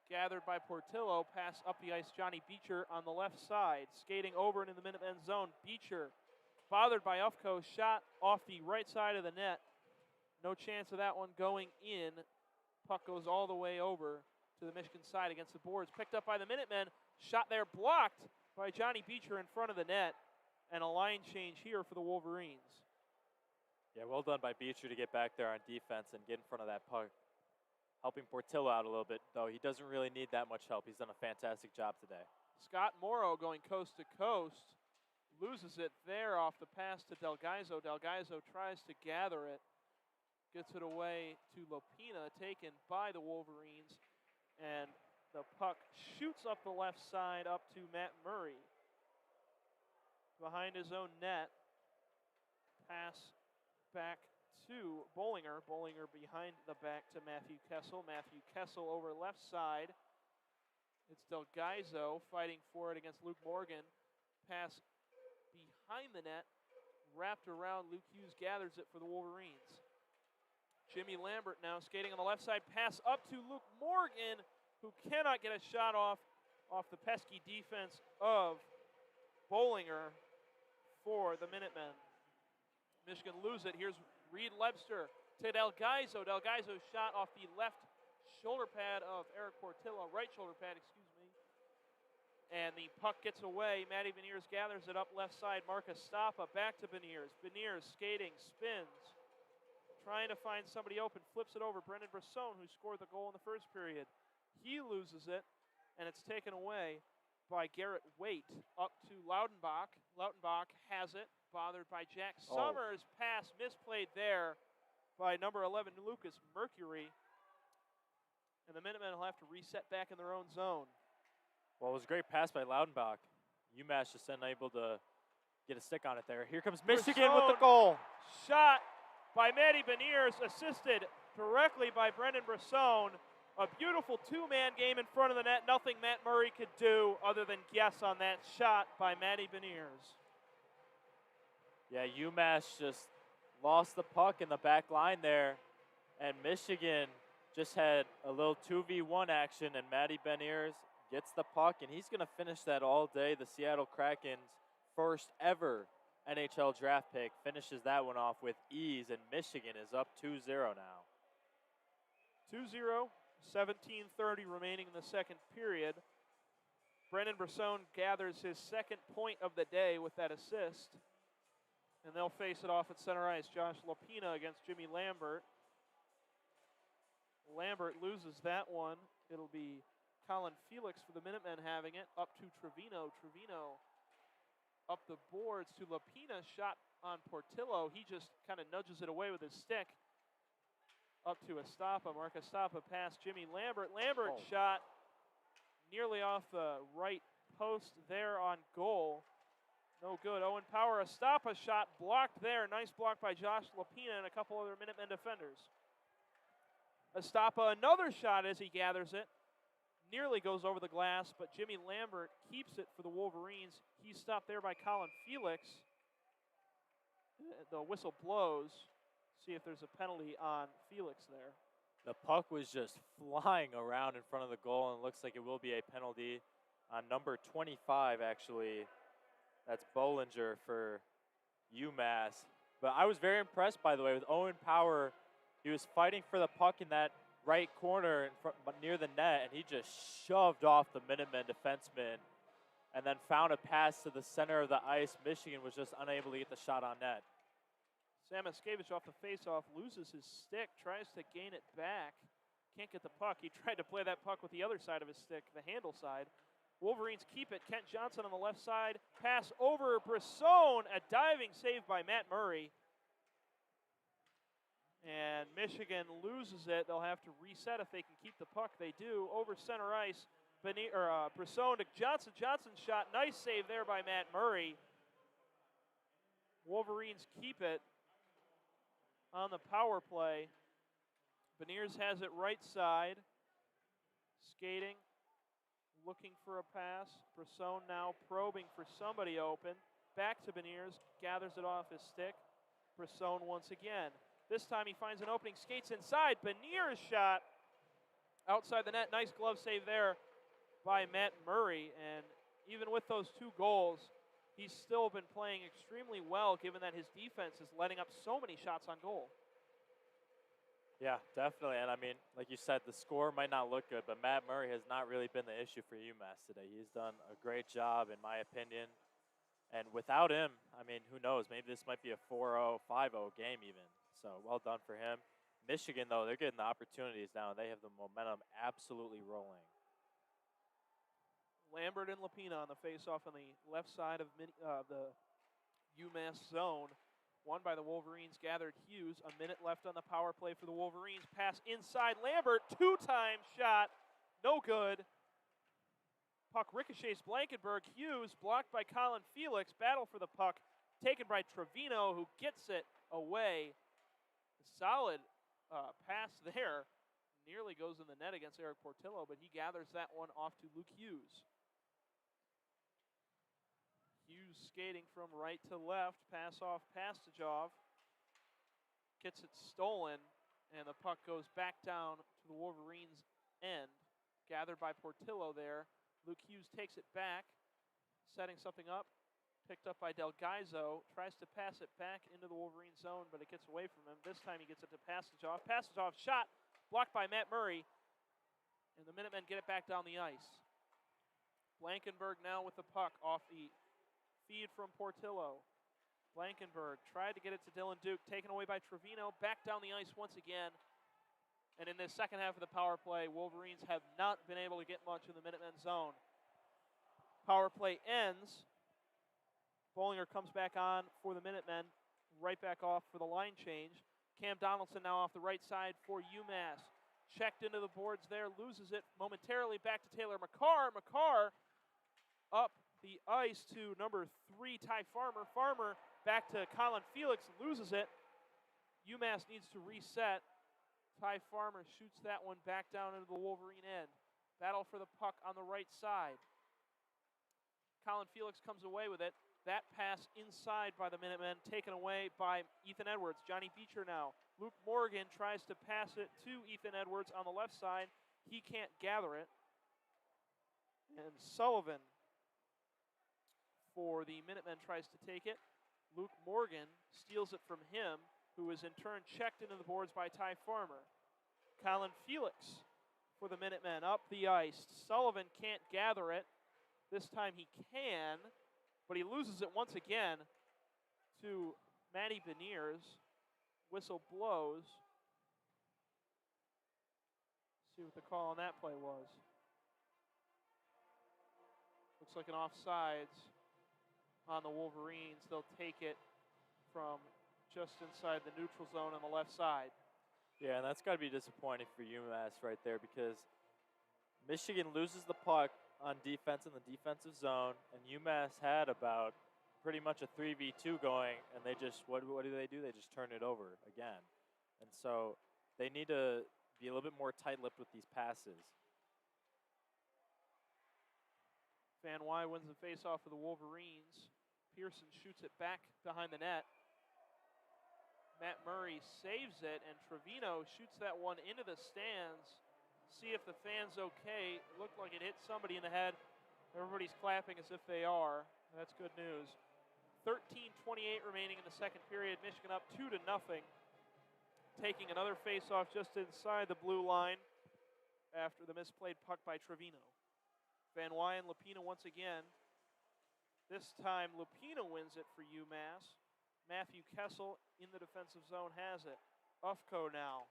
Gathered by Portillo. Pass up the ice. Johnny Beecher on the left side. Skating over into the Minutemen zone. Beecher bothered by Upco. Shot off the right side of the net. No chance of that one going in. Puck goes all the way over to the Michigan side against the boards. Picked up by the Minutemen. Shot there blocked by Johnny Beecher in front of the net. And a line change here for the Wolverines. Yeah, well done by Beecher to get back there on defense and get in front of that puck. Helping Portillo out a little bit, though he doesn't really need that much help. He's done a fantastic job today. Scott Morrow going coast to coast. Loses it there off the pass to Delgaizo. Delgaizo tries to gather it. Gets it away to Lopina, taken by the Wolverines. And the puck shoots up the left side up to Matt Murray. Behind his own net. Pass back to Bollinger. Bollinger behind the back to Matthew Kessel. Matthew Kessel over left side. It's Delgaizo fighting for it against Luke Morgan. Pass behind the net. Wrapped around. Luke Hughes gathers it for the Wolverines. Jimmy Lambert now skating on the left side. Pass up to Luke Morgan, who cannot get a shot off the pesky defense of Bollinger for the Minutemen. Michigan lose it. Here's Reed Lebster to Delgaizo. Delgaizo's shot off the left shoulder pad of Eric Portillo, right shoulder pad, excuse me. And the puck gets away. Matty Beniers gathers it up left side. Marcus Stappa back to Beniers. Beniers skating, spins, trying to find somebody open, flips it over. Brendan Brisson, who scored the goal in the first period. He loses it, and it's taken away by Garrett Waite up to Lautenbach. Lautenbach has it. Bothered by Jack Summers. Pass misplayed there by number 11, Lucas Mercury. And the Minutemen will have to reset back in their own zone. Well, it was a great pass by Lautenbach. UMass just unable to get a stick on it there. Here comes Michigan with the goal. Shot by Matty Beniers, assisted directly by Brendan Brisson. A beautiful two-man game in front of the net. Nothing Matt Murray could do other than guess on that shot by Matty Beniers. Yeah, UMass just lost the puck in the back line there, and Michigan just had a little 2v1 action, and Matty Beniers gets the puck, and he's going to finish that all day. The Seattle Kraken's first ever NHL draft pick finishes that one off with ease, and Michigan is up 2-0 now. 2-0, 17:30 remaining in the second period. Brendan Brisson gathers his second point of the day with that assist. And they'll face it off at center ice. Josh Lapina against Jimmy Lambert. Lambert loses that one. It'll be Colin Felix for the Minutemen having it. Up to Trevino. Trevino up the boards to Lapina. Shot on Portillo. He just kind of nudges it away with his stick. Up to Estapa. Mark Estapa past Jimmy Lambert. Lambert shot nearly off the right post there on goal. No good. Owen Power, Estapa shot blocked there. Nice block by Josh Lapina and a couple other Minutemen defenders. Estapa, another shot as he gathers it. Nearly goes over the glass, but Jimmy Lambert keeps it for the Wolverines. He's stopped there by Colin Felix. The whistle blows. See if there's a penalty on Felix there. The puck was just flying around in front of the goal, and it looks like it will be a penalty on number 25, actually. That's Bollinger for UMass. But I was very impressed, by the way, with Owen Power. He was fighting for the puck in that right corner in front, near the net, and he just shoved off the Minutemen defenseman and then found a pass to the center of the ice. Michigan was just unable to get the shot on net. Sam Askevich off the faceoff loses his stick, tries to gain it back. Can't get the puck. He tried to play that puck with the other side of his stick, the handle side. Wolverines keep it. Kent Johnson on the left side. Pass over Brisson. A diving save by Matt Murray. And Michigan loses it. They'll have to reset if they can keep the puck. They do. Over center ice. Brisson to Johnson. Johnson shot. Nice save there by Matt Murray. Wolverines keep it on the power play. Beniers has it right side. Skating. Looking for a pass. Brisson now probing for somebody open. Back to Beniers. Gathers it off his stick. Brisson once again. This time he finds an opening. Skates inside. Beniers shot outside the net. Nice glove save there by Matt Murray. And even with those two goals, he's still been playing extremely well given that his defense is letting up so many shots on goal. Yeah, definitely. And I mean, like you said, the score might not look good, but Matt Murray has not really been the issue for UMass today. He's done a great job, in my opinion. And without him, I mean, who knows? Maybe this might be a 4-0, 5-0 game even. So well done for him. Michigan, though, they're getting the opportunities now. They have the momentum absolutely rolling. Lambert and Lapina on the faceoff on the left side of the UMass zone. Won by the Wolverines. Gathered Hughes. A minute left on the power play for the Wolverines. Pass inside. Lambert, two-time shot. No good. Puck ricochets Blankenberg. Hughes blocked by Colin Felix. Battle for the puck. Taken by Trevino, who gets it away. A solid pass there. Nearly goes in the net against Eric Portillo, but he gathers that one off to Luke Hughes. Hughes skating from right to left. Pass off Pastajov. Gets it stolen, and the puck goes back down to the Wolverines' end. Gathered by Portillo there. Luke Hughes takes it back, setting something up. Picked up by Delgaizo. Tries to pass it back into the Wolverine zone, but it gets away from him. This time he gets it to Pastajov. Pastajov shot, blocked by Matt Murray. And the Minutemen get it back down the ice. Blankenberg now with the puck off the feed from Portillo. Blankenberg tried to get it to Dylan Duke, taken away by Trevino. Back down the ice once again. And in the second half of the power play, Wolverines have not been able to get much in the Minutemen zone. Power play ends. Bollinger comes back on for the Minutemen. Right back off for the line change. Cam Donaldson now off the right side for UMass. Checked into the boards there, loses it momentarily. Back to Taylor McCarr. McCarr up the ice to number 3, Ty Farmer. Farmer back to Colin Felix, loses it. UMass needs to reset. Ty Farmer shoots that one back down into the Wolverine end. Battle for the puck on the right side. Colin Felix comes away with it. That pass inside by the Minutemen, taken away by Ethan Edwards. Johnny Beecher now. Luke Morgan tries to pass it to Ethan Edwards on the left side. He can't gather it. And Sullivan for the Minutemen tries to take it. Luke Morgan steals it from him, who is in turn checked into the boards by Ty Farmer. Colin Felix for the Minutemen up the ice. Sullivan can't gather it. This time he can, but he loses it once again to Matty Beniers. Whistle blows. See what the call on that play was. Looks like an offsides on the Wolverines. They'll take it from just inside the neutral zone on the left side. Yeah, and that's got to be disappointing for UMass right there, because Michigan loses the puck on defense in the defensive zone, and UMass had about pretty much a 3v2 going, and they just, what do? They just turn it over again. And so they need to be a little bit more tight-lipped with these passes. Van Wy wins the faceoff for the Wolverines. Pearson shoots it back behind the net. Matt Murray saves it, and Trevino shoots that one into the stands. See if the fan's okay. It looked like it hit somebody in the head. Everybody's clapping as if they are. That's good news. 13:28 remaining in the second period. Michigan up 2-0. Taking another faceoff just inside the blue line after the misplayed puck by Trevino. Van Wy and Lapina once again. This time Lapina wins it for UMass. Matthew Kessel in the defensive zone has it. Ufko now.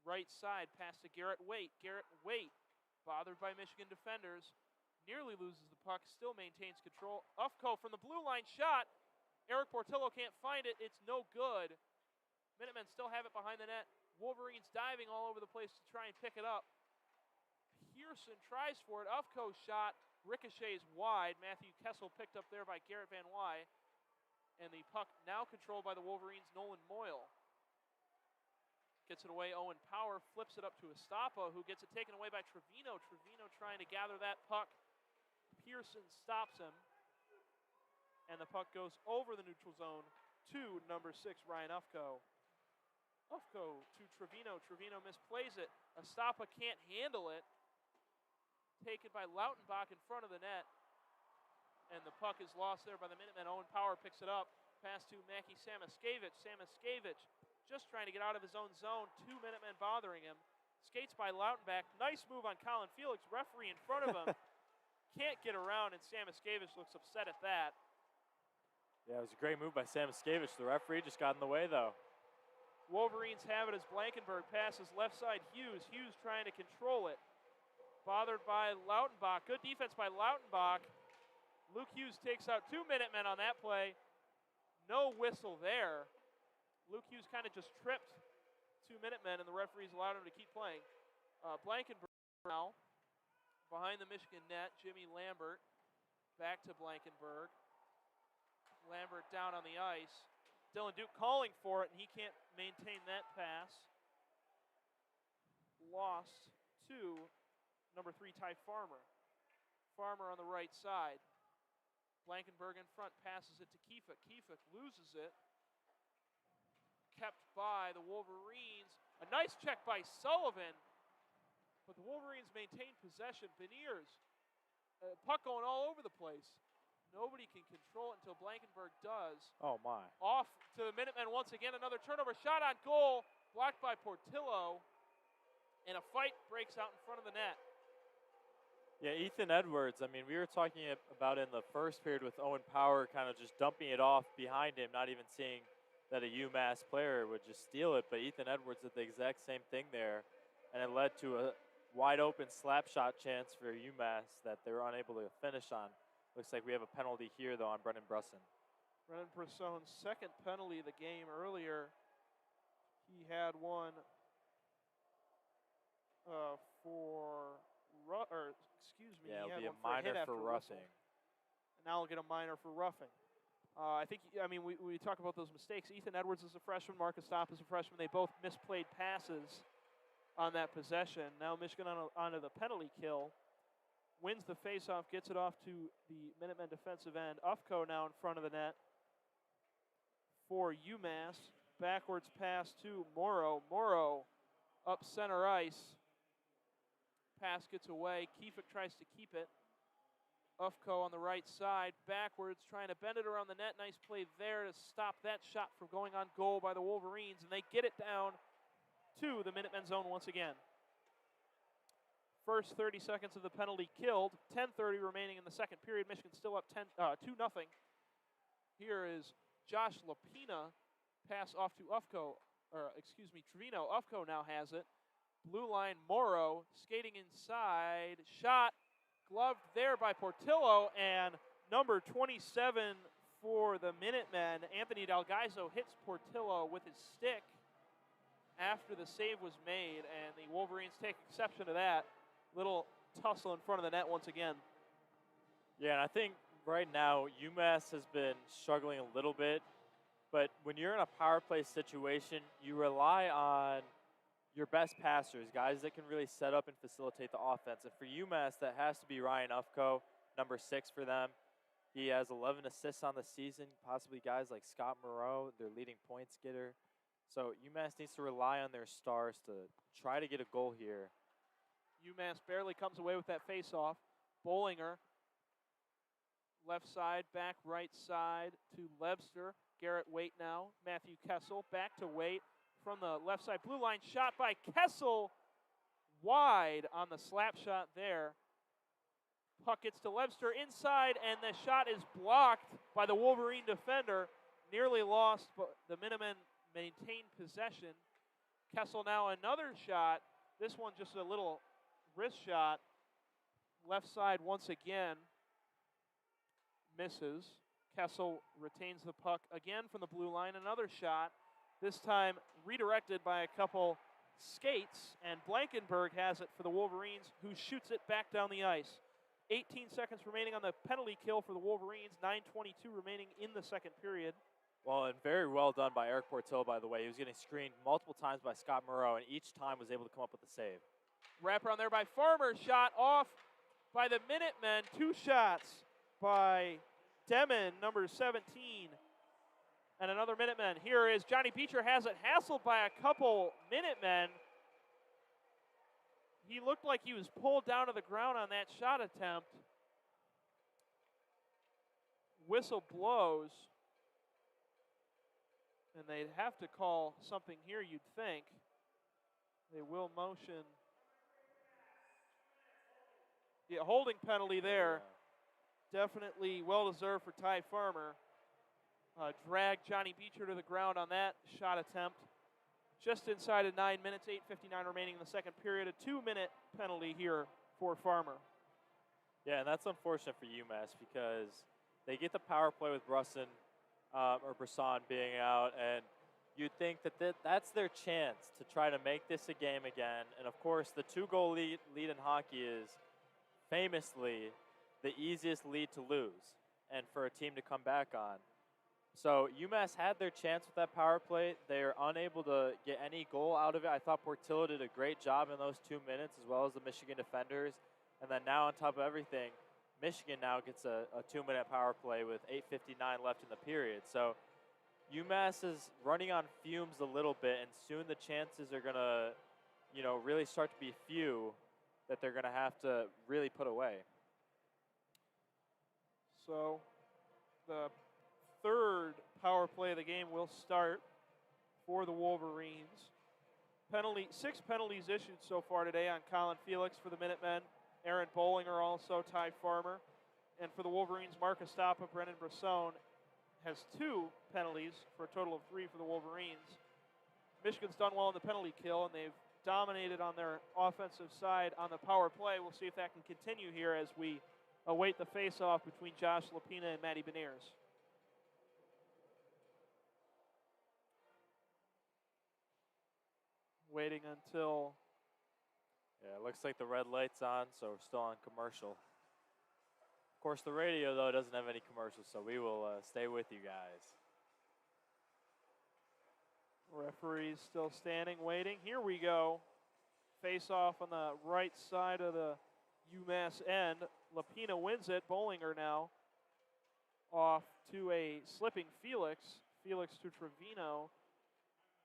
Right side pass to Garrett Waite. Garrett Waite, bothered by Michigan defenders, nearly loses the puck, still maintains control. Ufko from the blue line shot. Eric Portillo can't find it. It's no good. Minutemen still have it behind the net. Wolverines diving all over the place to try and pick it up. Pearson tries for it. Ufko's shot ricochets wide. Matthew Kessel picked up there by Garrett Van Wy. And the puck now controlled by the Wolverines' Nolan Moyle. Gets it away, Owen Power flips it up to Estapa, who gets it taken away by Trevino. Trevino trying to gather that puck. Pearson stops him. And the puck goes over the neutral zone to number 6, Ryan Ufko. Ufko to Trevino. Trevino misplays it. Estapa can't handle it. Taken by Lautenbach in front of the net. And the puck is lost there by the Minutemen. Owen Power picks it up. Pass to Mackie Samaskevich. Samaskevich just trying to get out of his own zone. 2 Minutemen bothering him. Skates by Lautenbach. Nice move on Colin Felix. Referee in front of him. Can't get around, and Samaskevich looks upset at that. Yeah, it was a great move by Samaskevich. The referee just got in the way, though. Wolverines have it as Blankenberg passes left side Hughes. Hughes trying to control it. Bothered by Lautenbach. Good defense by Lautenbach. Luke Hughes takes out 2 Minutemen on that play. No whistle there. Luke Hughes kind of just tripped 2 Minutemen, and the referees allowed him to keep playing. Blankenberg now behind the Michigan net. Jimmy Lambert back to Blankenberg. Lambert down on the ice. Dylan Duke calling for it, and he can't maintain that pass. Lost to number 3, Ty Farmer. Farmer on the right side. Blankenberg in front, passes it to Kiefick. Kiefick loses it. Kept by the Wolverines. A nice check by Sullivan. But the Wolverines maintain possession. Beniers, puck going all over the place. Nobody can control it until Blankenberg does. Oh, my. Off to the Minutemen once again. Another turnover. Shot on goal. Blocked by Portillo. And a fight breaks out in front of the net. Yeah, Ethan Edwards, I mean, we were talking about in the first period with Owen Power kind of just dumping it off behind him, not even seeing that a UMass player would just steal it. But Ethan Edwards did the exact same thing there, and it led to a wide open slap shot chance for UMass that they were unable to finish on. Looks like we have a penalty here, though, on Brendan Brusson. Brendan Brusson's second penalty of the game earlier. He had one Yeah, it'll he be had a one for hit minor after for whistle. roughing. And now we'll get a minor for roughing. We talk about those mistakes. Ethan Edwards is a freshman. Marcus Stopp is a freshman. They both misplayed passes on that possession. Now Michigan onto the penalty kill. Wins the faceoff, gets it off to the Minutemen defensive end. Ufko now in front of the net for UMass. Backwards pass to Morrow. Morrow up center ice. Pass gets away. Keefe tries to keep it. Ufko on the right side, backwards, trying to bend it around the net. Nice play there to stop that shot from going on goal by the Wolverines, and they get it down to the Minutemen zone once again. First 30 seconds of the penalty killed. 10:30 remaining in the second period. Michigan still up 2-0. Here is Josh Lapina. Pass off to Trevino. Ufko now has it. Blue line, Morrow skating inside. Shot gloved there by Portillo, and number 27 for the Minutemen, Anthony Dalgaizo, hits Portillo with his stick after the save was made, and the Wolverines take exception to that. Little tussle in front of the net once again. Yeah, and I think right now UMass has been struggling a little bit, but when you're in a power play situation, you rely on your best passers, guys that can really set up and facilitate the offense. And for UMass, that has to be Ryan Ufko, number 6 for them. He has 11 assists on the season, possibly guys like Scott Moreau, their leading points getter. So UMass needs to rely on their stars to try to get a goal here. UMass barely comes away with that faceoff. Bollinger, left side, back right side to Lebster. Garrett Waite now. Matthew Kessel back to Waite from the left side. Blue line shot by Kessel. Wide on the slap shot there. Puck gets to Lebster inside, and the shot is blocked by the Wolverine defender. Nearly lost, but the Minutemen maintained possession. Kessel now another shot. This one just a little wrist shot. Left side once again. Misses. Kessel retains the puck again from the blue line. Another shot. This time redirected by a couple skates, and Blankenberg has it for the Wolverines, who shoots it back down the ice. 18 seconds remaining on the penalty kill for the Wolverines. 9:22 remaining in the second period. Well, and very well done by Eric Portillo, by the way. He was getting screened multiple times by Scott Moreau, and each time was able to come up with a save. Wraparound there by Farmer. Shot off by the Minutemen. 2 shots by Demon, number 17. And another Minuteman. Here is Johnny Beecher, has it hassled by a couple Minutemen. He looked like he was pulled down to the ground on that shot attempt. Whistle blows. And they'd have to call something here, you'd think. They will motion. Yeah, holding penalty there. Definitely well-deserved for Ty Farmer. Dragged Johnny Beecher to the ground on that shot attempt. Just inside of 9 minutes, 8:59 remaining in the second period. A 2-minute penalty here for Farmer. Yeah, and that's unfortunate for UMass because they get the power play with Brisson being out, and you'd think that that's their chance to try to make this a game again. And of course, the 2-goal lead in hockey is famously the easiest lead to lose and for a team to come back on. So UMass had their chance with that power play. They are unable to get any goal out of it. I thought Portillo did a great job in those 2 minutes, as well as the Michigan defenders. And then now on top of everything, Michigan now gets a 2-minute power play with 8:59 left in the period. So UMass is running on fumes a little bit, and soon the chances are going to, really start to be few that they're going to have to really put away. So the third power play of the game will start for the Wolverines. 6 penalties issued so far today on Colin Felix for the Minutemen. Aaron Bollinger also, Ty Farmer. And for the Wolverines, Mark Estapa, Brennan Brisson has 2 penalties for a total of 3 for the Wolverines. Michigan's done well in the penalty kill, and they've dominated on their offensive side on the power play. We'll see if that can continue here as we await the face-off between Josh Lapina and Matty Beniers. Waiting until... Yeah, it looks like the red light's on, so we're still on commercial. Of course, the radio, though, doesn't have any commercials, so we will stay with you guys. Referee's still standing, waiting. Here we go. Face-off on the right side of the UMass end. Lapina wins it. Bollinger now off to a slipping Felix. Felix to Trevino.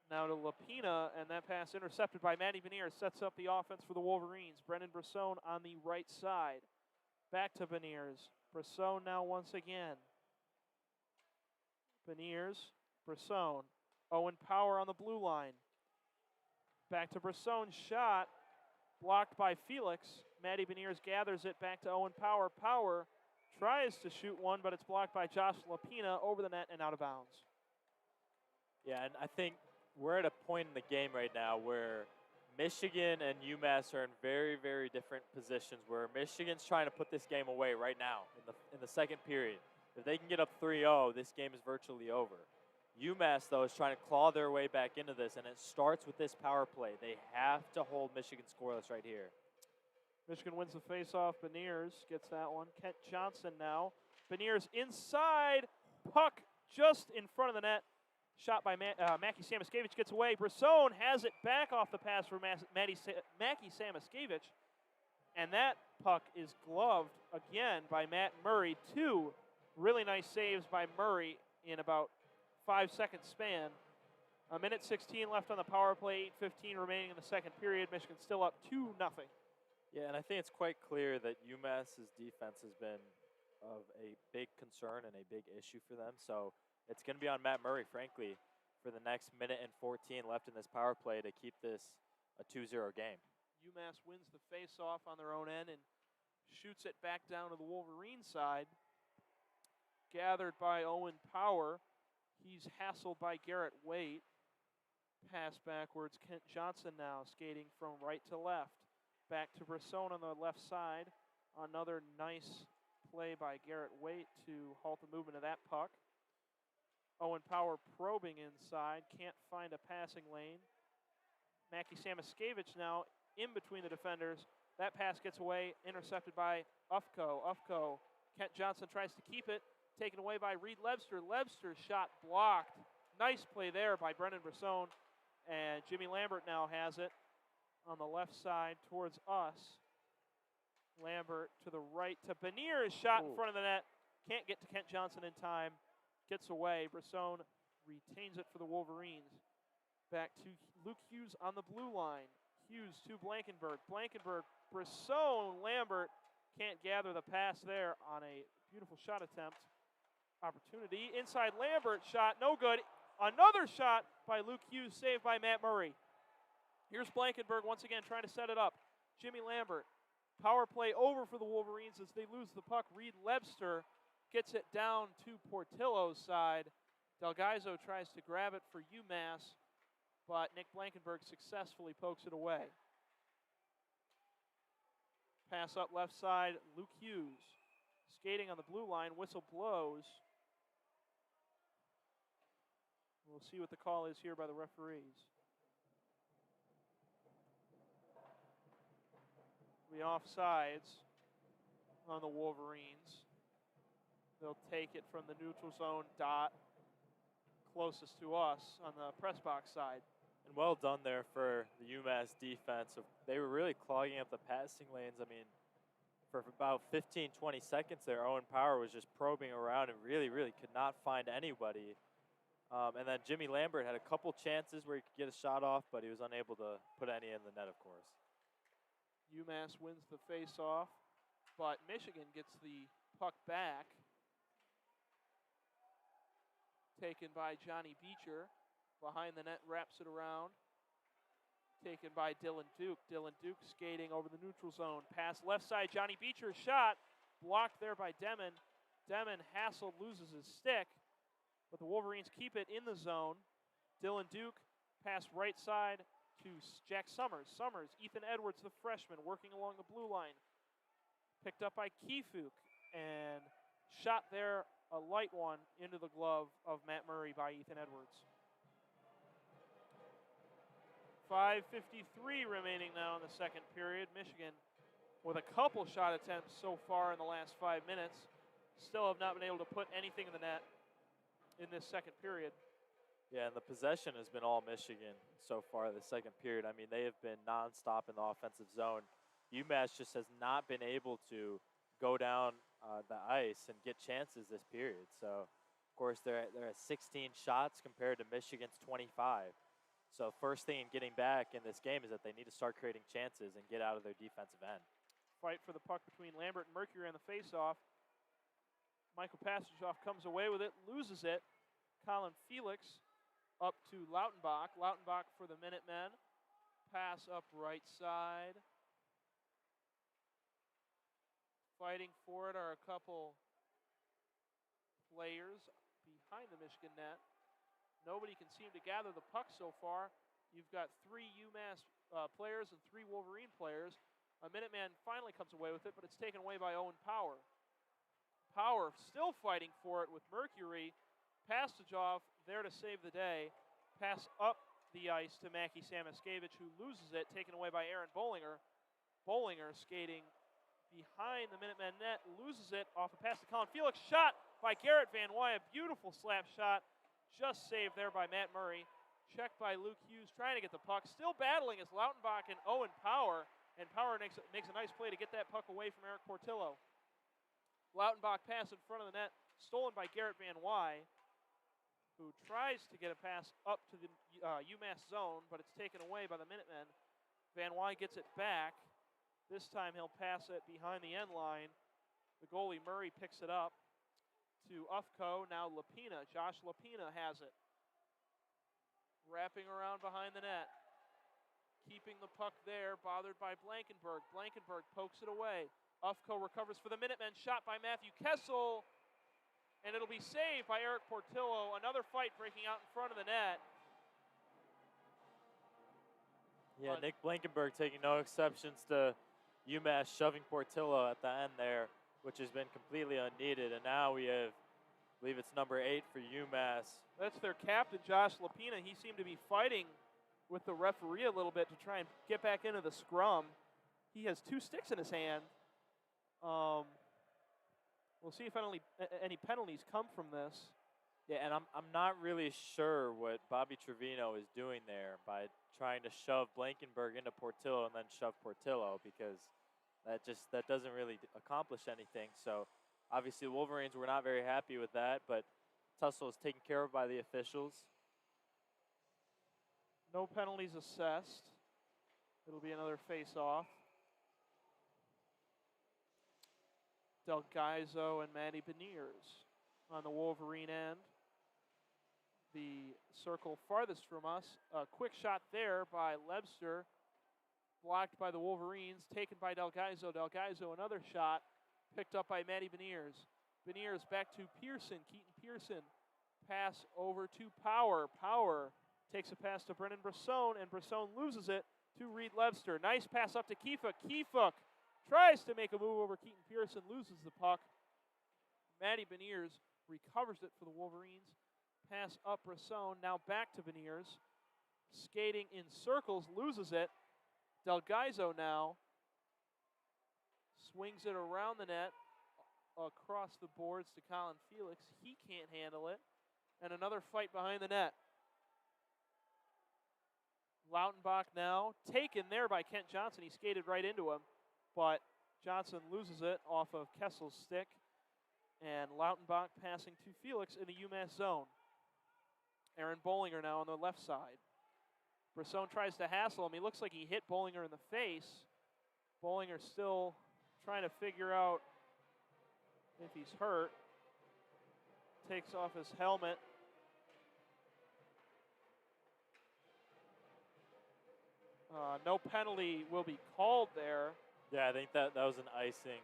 Now to Lapina, and that pass intercepted by Maddie Beniers sets up the offense for the Wolverines. Brendan Brasone on the right side. Back to Beniers. Brasone now once again. Beniers, Brasone. Owen Power on the blue line. Back to Brasone's shot. Blocked by Felix. Maddie Beniers gathers it back to Owen Power. Power tries to shoot one, but it's blocked by Josh Lapina over the net and out of bounds. Yeah, and I think we're at a point in the game right now where Michigan and UMass are in very, very different positions, where Michigan's trying to put this game away right now in the second period. If they can get up 3-0, this game is virtually over. UMass, though, is trying to claw their way back into this, and it starts with this power play. They have to hold Michigan scoreless right here. Michigan wins the faceoff. Beniers gets that one. Kent Johnson now. Beniers inside. Puck just in front of the net. Shot by Mackie Samoskevich, gets away. Brasone has it back off the pass for Mackie Samoskevich. And that puck is gloved again by Matt Murray. Two really nice saves by Murray in about 5-second span. A minute 16 left on the power play, 8:15 remaining in the second period. Michigan still up 2-0. Yeah, and I think it's quite clear that UMass's defense has been of a big concern and a big issue for them. So it's going to be on Matt Murray, frankly, for the next minute and 14 left in this power play to keep this a 2-0 game. UMass wins the face-off on their own end and shoots it back down to the Wolverine side. Gathered by Owen Power. He's hassled by Garrett Waite. Pass backwards. Kent Johnson now skating from right to left. Back to Brasone on the left side. Another nice play by Garrett Waite to halt the movement of that puck. Owen Power probing inside. Can't find a passing lane. Mackie Samoskevich now in between the defenders. That pass gets away. Intercepted by Ufko. Kent Johnson tries to keep it. Taken away by Reed Lebster. Lebster's shot blocked. Nice play there by Brendan Brasone. And Jimmy Lambert now has it on the left side towards us. Lambert to the right to Beniers. Shot in front of the net. Can't get to Kent Johnson in time. Gets away. Brasone retains it for the Wolverines. Back to Luke Hughes on the blue line. Hughes to Blankenberg. Brasone, Lambert can't gather the pass there on a beautiful shot attempt. Opportunity. Inside Lambert. Shot. No good. Another shot by Luke Hughes. Saved by Matt Murray. Here's Blankenberg once again trying to set it up. Jimmy Lambert. Power play over for the Wolverines as they lose the puck. Reed Lebster gets it down to Portillo's side. Delgaizo tries to grab it for UMass, but Nick Blankenberg successfully pokes it away. Pass up left side, Luke Hughes. Skating on the blue line, whistle blows. We'll see what the call is here by the referees. The offsides on the Wolverines. They'll take it from the neutral zone dot closest to us on the press box side. And well done there for the UMass defense. They were really clogging up the passing lanes. I mean, for about 15, 20 seconds there, Owen Power was just probing around and really, really could not find anybody. And then Jimmy Lambert had a couple chances where he could get a shot off, but he was unable to put any in the net, of course. UMass wins the face-off, but Michigan gets the puck back. Taken by Johnny Beecher. Behind the net, wraps it around. Taken by Dylan Duke. Dylan Duke skating over the neutral zone. Pass left side, Johnny Beecher shot. Blocked there by Demon. Demon hassled, loses his stick. But the Wolverines keep it in the zone. Dylan Duke, pass right side to Jack Summers. Ethan Edwards, the freshman, working along the blue line. Picked up by Kifuk and shot there, a light one, into the glove of Matt Murray by Ethan Edwards. 5:53 remaining now in the second period. Michigan with a couple shot attempts so far in the last 5 minutes. Still have not been able to put anything in the net in this second period. Yeah, and the possession has been all Michigan so far this second period. I mean, they have been nonstop in the offensive zone. UMass just has not been able to go down the ice and get chances this period. So, of course, they're at 16 shots compared to Michigan's 25. So first thing in getting back in this game is that they need to start creating chances and get out of their defensive end. Fight for the puck between Lambert and Mercury on the faceoff. Michael Pasajoff comes away with it, loses it. Colin Felix up to Lautenbach. Lautenbach for the Minutemen. Pass up right side. Fighting for it are a couple players behind the Michigan net. Nobody can seem to gather the puck so far. You've got 3 UMass players and 3 Wolverine players. A Minuteman finally comes away with it, but it's taken away by Owen Power. Power still fighting for it with Mercury. Pasajoff there to save the day. Pass up the ice to Mackie Samaskevich, who loses it, taken away by Aaron Bollinger. Bollinger skating behind the Minutemen net, loses it off a pass to Colin Felix. Shot by Garrett Van Wy, a beautiful slap shot. Just saved there by Matt Murray. Checked by Luke Hughes, trying to get the puck. Still battling is Lautenbach and Owen Power. And Power makes a nice play to get that puck away from Eric Portillo. Lautenbach pass in front of the net, stolen by Garrett Van Wy, who tries to get a pass up to the UMass zone, but it's taken away by the Minutemen. Van Wy gets it back. This time he'll pass it behind the end line. The goalie Murray picks it up to Ufko. Now Lapina. Josh Lapina has it. Wrapping around behind the net. Keeping the puck there, bothered by Blankenberg. Blankenberg pokes it away. Ufko recovers for the Minutemen. Shot by Matthew Kessel. And it'll be saved by Eric Portillo. Another fight breaking out in front of the net. Yeah, Nick Blankenberg taking no exceptions to UMass shoving Portillo at the end there, which has been completely unneeded. And now we have, I believe it's number 8 for UMass. That's their captain, Josh Lapina. He seemed to be fighting with the referee a little bit to try and get back into the scrum. He has 2 sticks in his hand. We'll see if any penalties come from this. Yeah, and I'm not really sure what Bobby Trevino is doing there by trying to shove Blankenberg into Portillo and then shove Portillo, because that doesn't really accomplish anything. So obviously the Wolverines were not very happy with that, but tussle is taken care of by the officials. No penalties assessed. It'll be another face-off. Del Gaizo and Matty Beniers on the Wolverine end. The circle farthest from us. A quick shot there by Lebster. Blocked by the Wolverines. Taken by Del Gaizo. Del Gaizo, another shot. Picked up by Matty Beniers. Beniers back to Pearson. Keaton Pearson. Pass over to Power. Power takes a pass to Brennan Brisson, and Brisson loses it to Reed Lebster. Nice pass up to Kifuk. Kifuk tries to make a move over Keaton Pearson, loses the puck. Matty Beniers recovers it for the Wolverines. Pass up Brisson, now back to Beniers. Skating in circles, loses it. Del Gaizo now swings it around the net, across the boards to Colin Felix. He can't handle it. And another fight behind the net. Lautenbach now taken there by Kent Johnson. He skated right into him, but Johnson loses it off of Kessel's stick. And Lautenbach passing to Felix in the UMass zone. Aaron Bollinger now on the left side. Brisson tries to hassle him. He looks like he hit Bollinger in the face. Bollinger still trying to figure out if he's hurt. Takes off his helmet. No penalty will be called there. Yeah, I think that was an icing.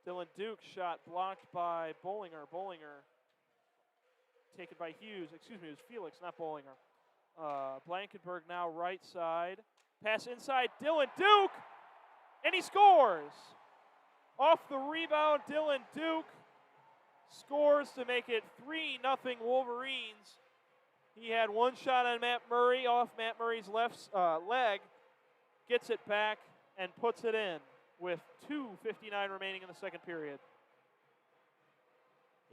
Dylan Duke shot blocked by Bollinger. Bollinger taken by Hughes. Excuse me, it was Felix, not Bollinger. Blankenberg now right side. Pass inside, Dylan Duke, and he scores. Off the rebound, Dylan Duke scores to make it 3-0 Wolverines. He had one shot on Matt Murray off Matt Murray's left leg, gets it back and puts it in with 2:59 remaining in the second period.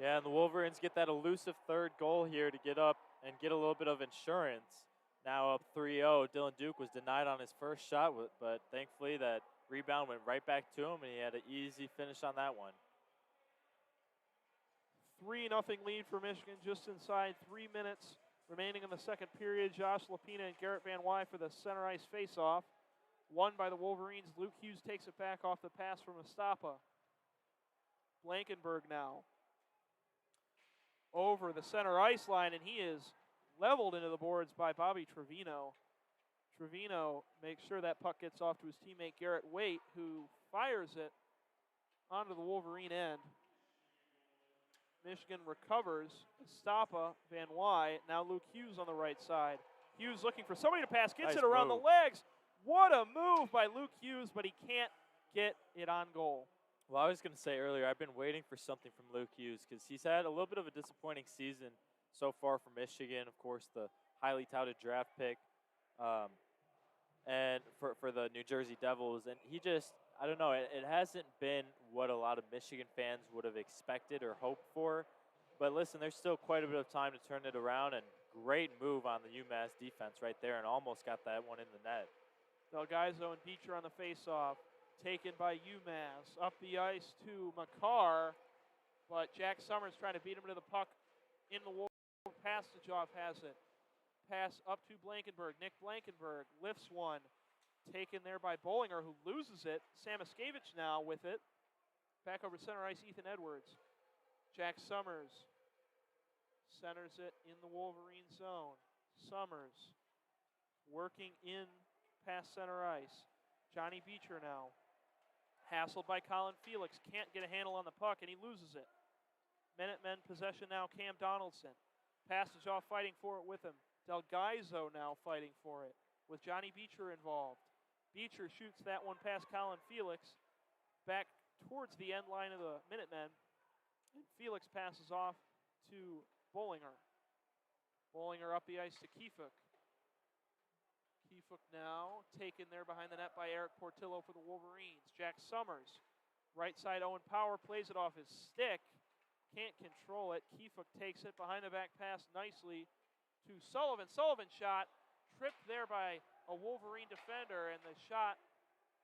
Yeah, and the Wolverines get that elusive third goal here to get up and get a little bit of insurance. Now up 3-0. Dylan Duke was denied on his first shot, but thankfully that rebound went right back to him, and he had an easy finish on that one. 3-0 lead for Michigan, just inside 3 minutes remaining in the second period. Josh Lapina and Garrett Van Wy for the center ice faceoff. Won by the Wolverines. Luke Hughes takes it back off the pass from Estapa. Blankenberg now over the center ice line, and he is leveled into the boards by Bobby Trevino. Trevino makes sure that puck gets off to his teammate Garrett Waite, who fires it onto the Wolverine end. Michigan recovers. Estapa, Van Wy, now Luke Hughes on the right side. Hughes looking for somebody to pass, gets Nice it around move. the legs. What a move by Luke Hughes, but he can't get it on goal. Well, I was going to say earlier, I've been waiting for something from Luke Hughes because he's had a little bit of a disappointing season so far for Michigan. Of course, the highly touted draft pick and for the New Jersey Devils. And he just, I don't know, it hasn't been what a lot of Michigan fans would have expected or hoped for. But listen, there's still quite a bit of time to turn it around, and great move on the UMass defense right there, and almost got that one in the net. Delgaizo and Beecher on the faceoff. Taken by UMass. Up the ice to McCarr, but Jack Summers trying to beat him to the puck in the wall. Pastajoff has it. Pass up to Blankenberg. Nick Blankenberg lifts one. Taken there by Bollinger, who loses it. Samaskevich now with it. Back over center ice, Ethan Edwards. Jack Summers centers it in the Wolverine zone. Summers working in past center ice. Johnny Beecher now. Hassled by Colin Felix. Can't get a handle on the puck, and he loses it. Minutemen possession now, Cam Donaldson. Pastajoff fighting for it with him. Delgaizo now fighting for it with Johnny Beecher involved. Beecher shoots that one past Colin Felix back towards the end line of the Minutemen. And Felix passes off to Bollinger. Bollinger up the ice to Kiefuk. Kiefuk now taken there behind the net by Eric Portillo for the Wolverines. Jack Summers, right side Owen Power, plays it off his stick. Can't control it. Kiefuk takes it behind the back pass nicely to Sullivan. Sullivan shot, tripped there by a Wolverine defender, and the shot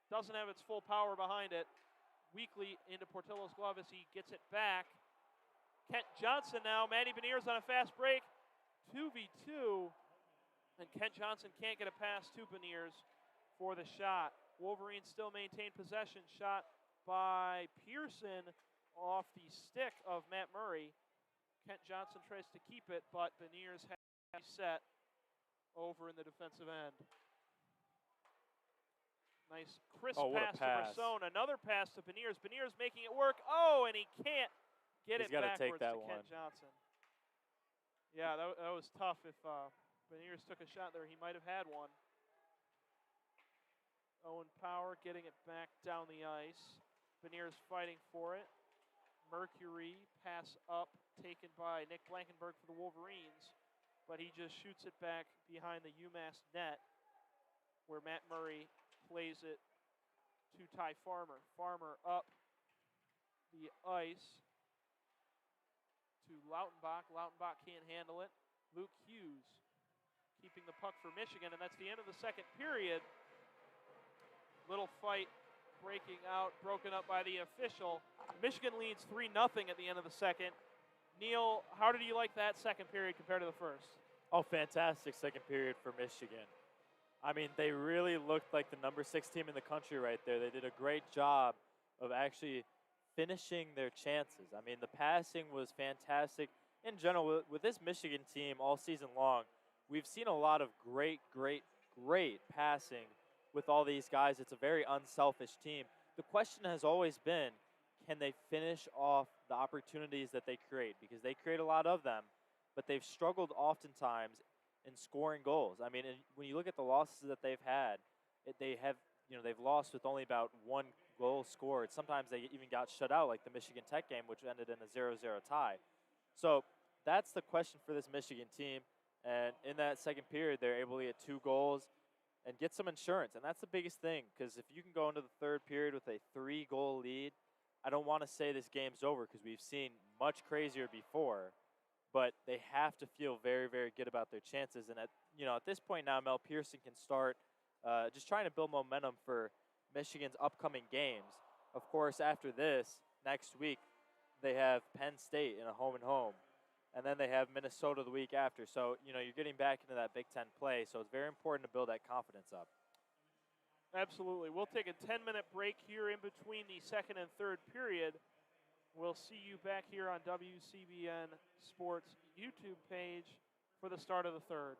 doesn't have its full power behind it. Weakly into Portillo's glove as he gets it back. Kent Johnson now, Matty Beniers on a fast break. 2v2. And Kent Johnson can't get a pass to Beniers for the shot. Wolverines still maintain possession. Shot by Pearson off the stick of Matt Murray. Kent Johnson tries to keep it, but Beniers has set over in the defensive end. Nice crisp pass to Brisson. Another pass to Beniers. Beniers making it work. Oh, and he can't get it backwards to Kent Johnson. Yeah, that was tough. If Beniers took a shot there, he might have had one. Owen Power getting it back down the ice. Beniers fighting for it. Mercury pass up, taken by Nick Blankenberg for the Wolverines, but he just shoots it back behind the UMass net, where Matt Murray plays it to Ty Farmer. Farmer up the ice to Lautenbach. Lautenbach can't handle it. Luke Hughes keeping the puck for Michigan, and that's the end of the second period. Little fight breaking out, broken up by the official. Michigan leads 3-0 at the end of the second. Neal, how did you like that second period compared to the first? Oh, fantastic second period for Michigan. I mean, they really looked like the number 6 team in the country right there. They did a great job of actually finishing their chances. I mean, the passing was fantastic. In general, with this Michigan team all season long, we've seen a lot of great passing with all these guys. It's a very unselfish team. The question has always been, can they finish off the opportunities that they create? Because they create a lot of them, but they've struggled oftentimes in scoring goals. I mean, when you look at the losses that they've had, they've lost with only about 1 goal scored. Sometimes they even got shut out, like the Michigan Tech game, which ended in a 0-0 tie. So that's the question for this Michigan team. And in that second period, they're able to get 2 goals and get some insurance. And that's the biggest thing, because if you can go into the third period with a 3-goal lead, I don't want to say this game's over because we've seen much crazier before, but they have to feel very, very good about their chances. And at this point now, Mel Pearson can start just trying to build momentum for Michigan's upcoming games. Of course, after this, next week, they have Penn State in a home and home, and then they have Minnesota the week after. So, you know, you're getting back into that Big Ten play, so it's very important to build that confidence up. Absolutely. We'll take a 10-minute break here in between the second and third period. We'll see you back here on WCBN Sports YouTube page for the start of the third.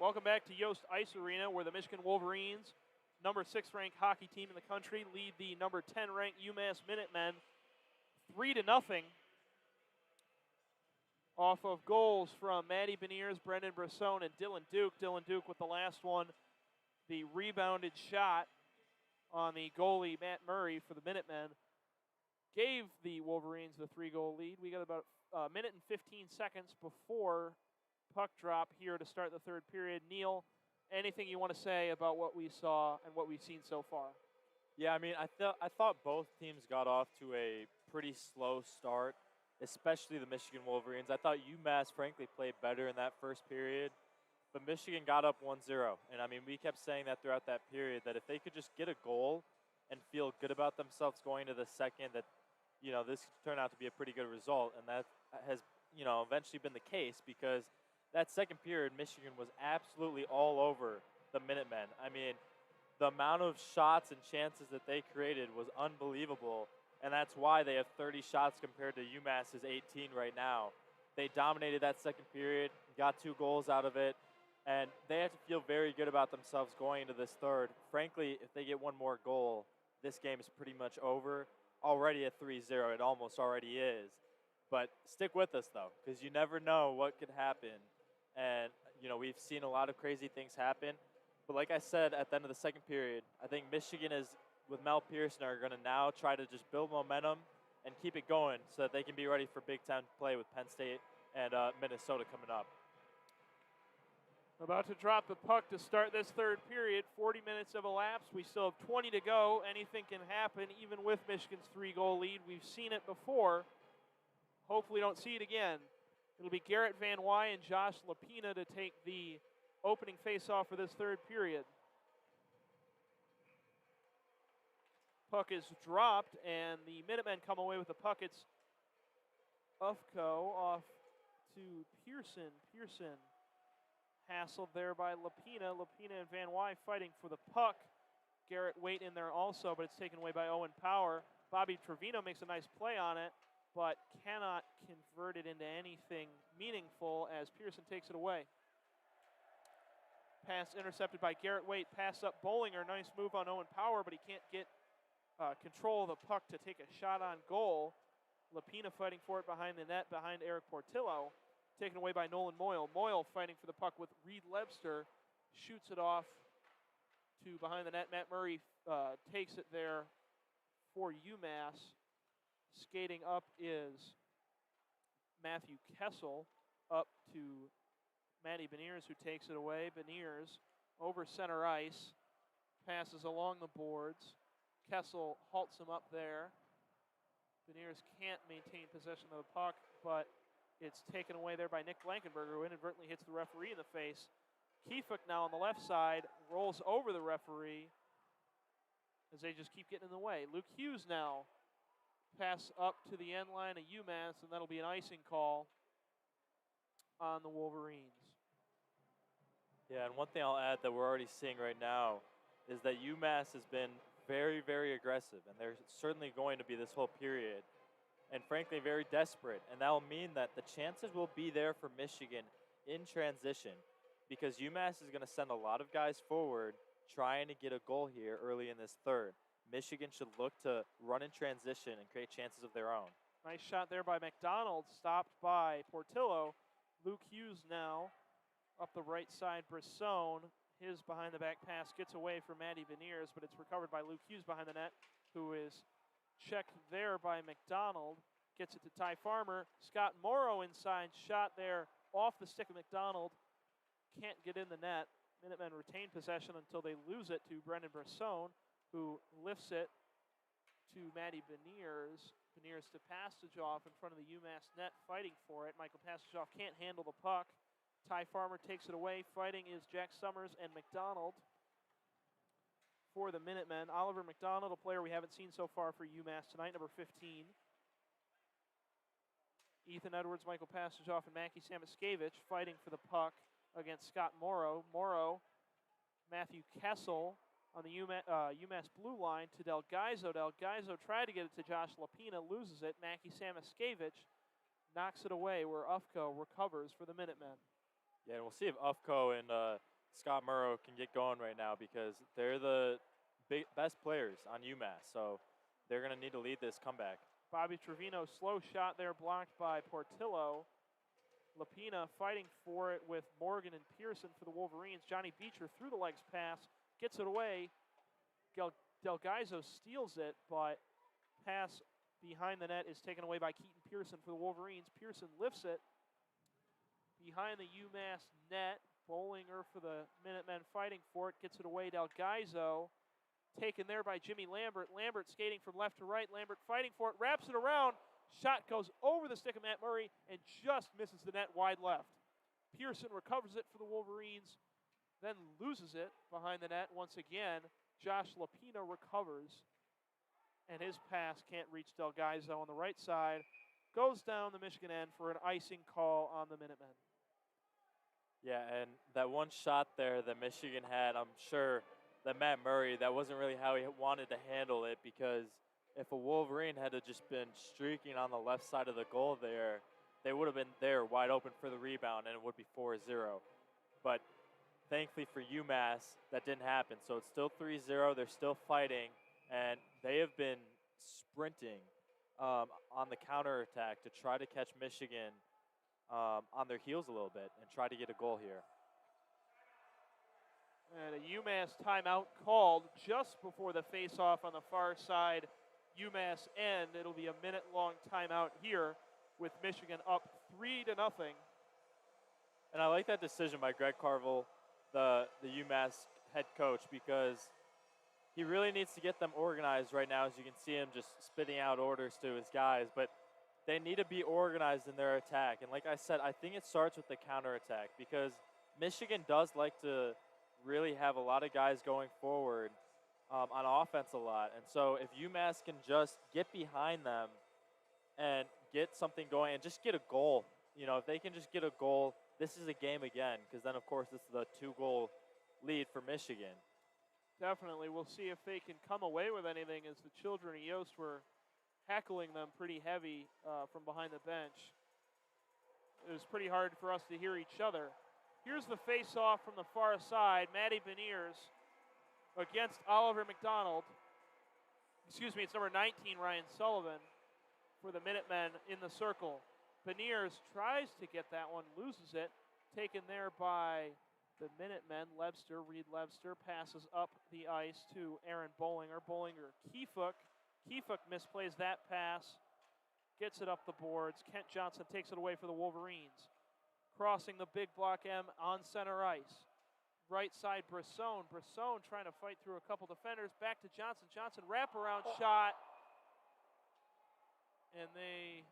Welcome back to Yost Ice Arena, where the Michigan Wolverines, number 6 ranked hockey team in the country, lead the number 10 ranked UMass Minutemen 3-0 off of goals from Maddie Beniers, Brendan Brasone, and Dylan Duke. Dylan Duke with the last one, the rebounded shot on the goalie, Matt Murray, for the Minutemen, gave the Wolverines the 3-goal lead. We got about a minute and 15 seconds before puck drop here to start the third period. Neal, anything you want to say about what we saw and what we've seen so far? Yeah, I mean, I thought both teams got off to a pretty slow start, especially the Michigan Wolverines. I thought UMass, frankly, played better in that first period, but Michigan got up 1-0. And, I mean, we kept saying that throughout that period, that if they could just get a goal and feel good about themselves going to the second, that, you know, this could turn out to be a pretty good result. And that has, you know, eventually been the case, because that second period, Michigan was absolutely all over the Minutemen. I mean, the amount of shots and chances that they created was unbelievable, and that's why they have 30 shots compared to UMass's 18 right now. They dominated that second period, got 2 goals out of it, and they have to feel very good about themselves going into this third. Frankly, if they get one more goal, this game is pretty much over. Already at 3-0, it almost already is. But stick with us, though, because you never know what could happen. And, you know, we've seen a lot of crazy things happen. But like I said at the end of the second period, I think Michigan is, with Mel Pearson, are going to now try to just build momentum and keep it going so that they can be ready for Big Ten play with Penn State and Minnesota coming up. About to drop the puck to start this third period. 40 minutes have elapsed. We still have 20 to go. Anything can happen, even with Michigan's 3-goal lead. We've seen it before. Hopefully don't see it again. It'll be Garrett Van Wy and Josh Lapina to take the opening faceoff for this third period. Puck is dropped, and the Minutemen come away with the puck. It's Ufko off to Pearson. Pearson hassled there by Lapina. Lapina and Van Wy fighting for the puck. Garrett Waite in there also, but it's taken away by Owen Power. Bobby Trevino makes a nice play on it, but cannot convert it into anything meaningful as Pearson takes it away. Pass intercepted by Garrett Waite. Pass up Bollinger. Nice move on Owen Power, but he can't get control of the puck to take a shot on goal. Lapina fighting for it behind the net, behind Eric Portillo. Taken away by Nolan Moyle. Moyle fighting for the puck with Reed Lebster. Shoots it off to behind the net. Matt Murray takes it there for UMass. Skating up is Matthew Kessel, up to Maddie Beniers, who takes it away. Beniers over center ice, passes along the boards. Kessel halts him up there. Beniers can't maintain possession of the puck, but it's taken away there by Nick Blankenberger, who inadvertently hits the referee in the face. Keefuck now on the left side rolls over the referee as they just keep getting in the way. Luke Hughes now pass up to the end line of UMass, and that'll be an icing call on the Wolverines. Yeah, and one thing I'll add that we're already seeing right now is that UMass has been very, very aggressive, and they're certainly going to be this whole period, and frankly very desperate. And that will mean that the chances will be there for Michigan in transition, because UMass is going to send a lot of guys forward trying to get a goal here early in this third. Michigan should look to run in transition and create chances of their own. Nice shot there by McDonald, stopped by Portillo. Luke Hughes now up the right side. Brasone, his behind-the-back pass gets away from Maddie Beniers, but it's recovered by Luke Hughes behind the net, who is checked there by McDonald. Gets it to Ty Farmer. Scott Morrow inside, shot there off the stick of McDonald. Can't get in the net. Minutemen retain possession until they lose it to Brendan Brasone, who lifts it to Maddie Beniers. Beniers to Pastajoff in front of the UMass net, fighting for it. Michael Pastajoff can't handle the puck. Ty Farmer takes it away. Fighting is Jack Summers and McDonald for the Minutemen. Oliver McDonald, a player we haven't seen so far for UMass tonight, number 15. Ethan Edwards, Michael Pastajoff, and Mackie Samoskevich fighting for the puck against Scott Morrow. Morrow, Matthew Kessel on the UMass blue line to Delgaizo. Delgaizo tried to get it to Josh Lapina, loses it. Mackie Samoskevich knocks it away where Ufko recovers for the Minutemen. Yeah, and we'll see if Ufko and Scott Murrow can get going right now because they're the best players on UMass. So they're going to need to lead this comeback. Bobby Trevino, slow shot there, blocked by Portillo. Lapina fighting for it with Morgan and Pearson for the Wolverines. Johnny Beecher through the legs pass, gets it away. Delgaizo steals it, but pass behind the net is taken away by Keaton Pearson for the Wolverines. Pearson lifts it behind the UMass net. Bollinger for the Minutemen fighting for it, gets it away. Delgaizo taken there by Jimmy Lambert. Lambert skating from left to right. Lambert fighting for it, wraps it around. Shot goes over the stick of Matt Murray and just misses the net wide left. Pearson recovers it for the Wolverines, then loses it behind the net once again. Josh Lapina recovers, and his pass can't reach Delgaizo on the right side. Goes down the Michigan end for an icing call on the Minutemen. Yeah, and that one shot there that Michigan had, I'm sure that Matt Murray, that wasn't really how he wanted to handle it, because if a Wolverine had just been streaking on the left side of the goal there, they would have been there wide open for the rebound, and it would be 4-0. But thankfully for UMass, that didn't happen. So it's still 3-0. They're still fighting, and they have been sprinting on the counterattack to try to catch Michigan on their heels a little bit and try to get a goal here. And a UMass timeout called just before the face-off on the far side UMass end. It'll be a minute-long timeout here with Michigan up 3-0. And I like that decision by Greg Carville, the UMass head coach, because he really needs to get them organized right now. As you can see him just spitting out orders to his guys, but they need to be organized in their attack. And like I said, I think it starts with the counterattack, because Michigan does like to really have a lot of guys going forward on offense a lot. And so if UMass can just get behind them and get something going and just get a goal, you know, if they can just get a goal, this is a game again, because then, of course, this is the 2-goal lead for Michigan. Definitely. We'll see if they can come away with anything, as the children of Yost were heckling them pretty heavy from behind the bench. It was pretty hard for us to hear each other. Here's the face-off from the far side. Matty Beniers against Oliver McDonald. Excuse me, it's number 19, Ryan Sullivan, for the Minutemen in the circle. Beniers tries to get that one, loses it. Taken there by the Minutemen. Reed Lebster passes up the ice to Aaron Bollinger. Kiefuk misplays that pass, gets it up the boards. Kent Johnson takes it away for the Wolverines. Crossing the big block M on center ice. Right side, Brisson. Brisson trying to fight through a couple defenders. Back to Johnson. Johnson wraparound shot. And they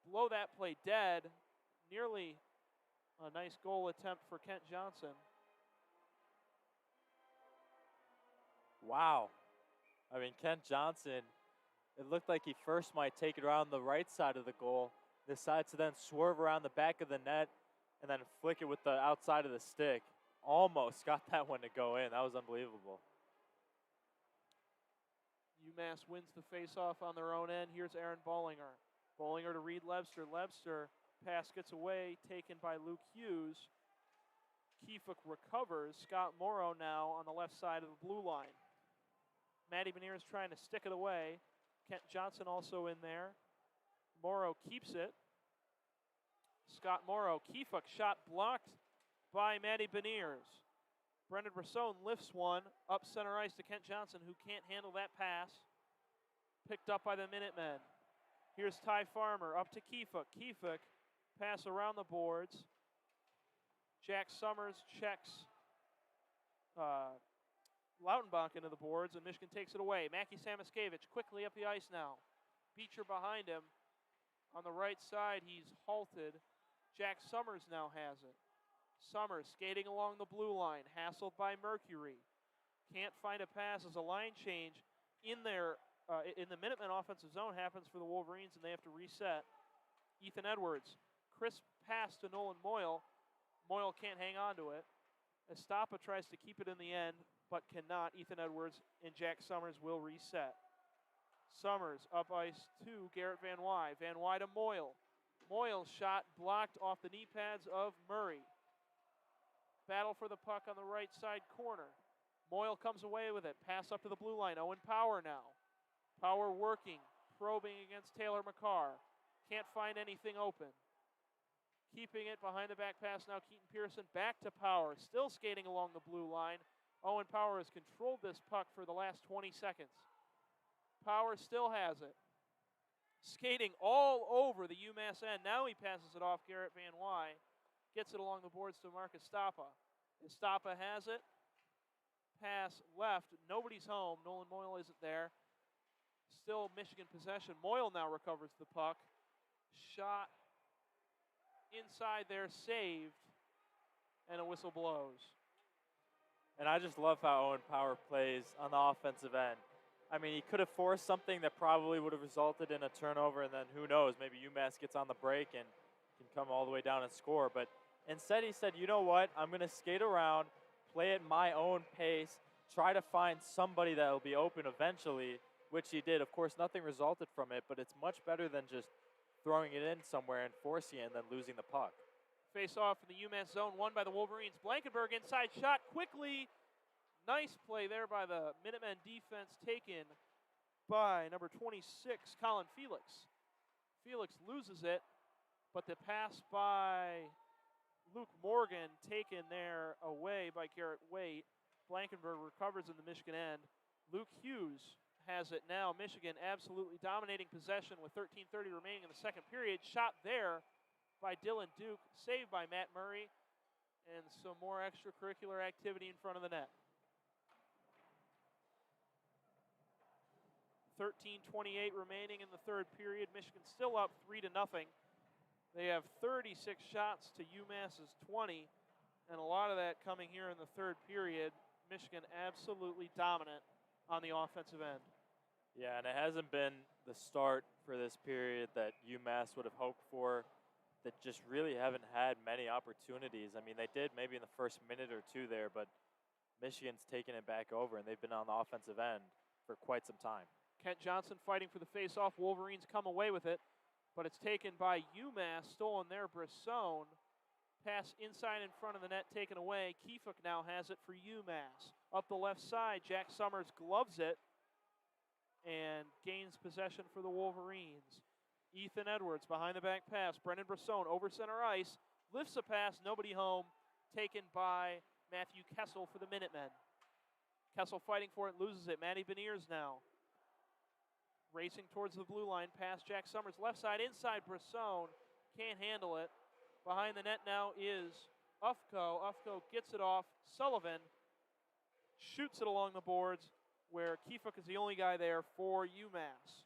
blow that play dead. Nearly a nice goal attempt for Kent Johnson. Wow. I mean, Kent Johnson, it looked like he first might take it around the right side of the goal, decides to then swerve around the back of the net and then flick it with the outside of the stick. Almost got that one to go in. That was unbelievable. UMass wins the faceoff on their own end. Here's Aaron Bollinger. Bollinger to Reed Lebster. Lebster, pass gets away, taken by Luke Hughes. Kiefuk recovers. Scott Morrow now on the left side of the blue line. Matty Beniers trying to stick it away. Kent Johnson also in there. Morrow keeps it. Scott Morrow, Kiefuk, shot blocked by Matty Beniers. Brendan Brisson lifts one up center ice to Kent Johnson, who can't handle that pass. Picked up by the Minutemen. Here's Ty Farmer up to Kiefuk. Kiefuk, pass around the boards. Jack Summers checks Lautenbach into the boards, and Michigan takes it away. Mackie Samaskevich quickly up the ice now. Beecher behind him. On the right side, he's halted. Jack Summers now has it. Summers skating along the blue line, hassled by Mercury. Can't find a pass as a line change in there. In the Minutemen offensive zone happens for the Wolverines, and they have to reset. Ethan Edwards, crisp pass to Nolan Moyle. Moyle can't hang on to it. Estapa tries to keep it in the end, but cannot. Ethan Edwards and Jack Summers will reset. Summers up ice to Garrett Van Wy. Van Wy to Moyle. Moyle's shot blocked off the knee pads of Murray. battle for the puck on the right side corner. Moyle comes away with it. Pass up to the blue line. Owen Power now. Power working, probing against Taylor McCarr. Can't find anything open. Keeping it behind the back pass now, Keaton Pearson back to Power. Still skating along the blue line. Owen Power has controlled this puck for the last 20 seconds. Power still has it. Skating all over the UMass end. Now he passes it off Garrett Van Wy. Gets it along the boards to Marcus Stappa. Stappa has it. Pass left. Nobody's home. Nolan Moyle isn't there. Still Michigan possession. Moyle now recovers the puck. Shot inside there, saved, and a whistle blows. And I just love how Owen Power plays on the offensive end. I mean, he could have forced something that probably would have resulted in a turnover, and then who knows, maybe UMass gets on the break and can come all the way down and score. But instead he said, you know what, I'm going to skate around, play at my own pace, try to find somebody that will be open eventually, which he did. Of course, nothing resulted from it, but it's much better than just throwing it in somewhere and forcing it and then losing the puck. Face off in the UMass zone, won by the Wolverines. Blankenberg inside shot quickly. Nice play there by the Minutemen defense, taken by number 26, Colin Felix. Felix loses it, but the pass by Luke Morgan taken there away by Garrett Waite. Blankenberg recovers in the Michigan end. Luke Hughes has it now. Michigan absolutely dominating possession with 13:30 remaining in the second period. Shot there by Dylan Duke, saved by Matt Murray, and some more extracurricular activity in front of the net. 13:28 remaining in the third period. Michigan still up 3-0. They have 36 shots to UMass's 20, and a lot of that coming here in the third period. Michigan absolutely dominant on the offensive end. Yeah, and it hasn't been the start for this period that UMass would have hoped for. That just really haven't had many opportunities. I mean, they did maybe in the first minute or two there, but Michigan's taken it back over, and they've been on the offensive end for quite some time. Kent Johnson fighting for the face-off. Wolverines come away with it, but it's taken by UMass, stolen there. Brisson. Pass inside in front of the net, taken away. Kiefuk now has it for UMass. Up the left side, Jack Summers gloves it and gains possession for the Wolverines. Ethan Edwards behind the back pass. Brendan Brisson over center ice. Lifts a pass, nobody home. Taken by Matthew Kessel for the Minutemen. Kessel fighting for it, loses it. Matty Beniers now. Racing towards the blue line, past Jack Summers. Left side, inside Brisson. Can't handle it. Behind the net now is Ufko. Ufko gets it off. Sullivan shoots it along the boards where Kiefuk is the only guy there for UMass.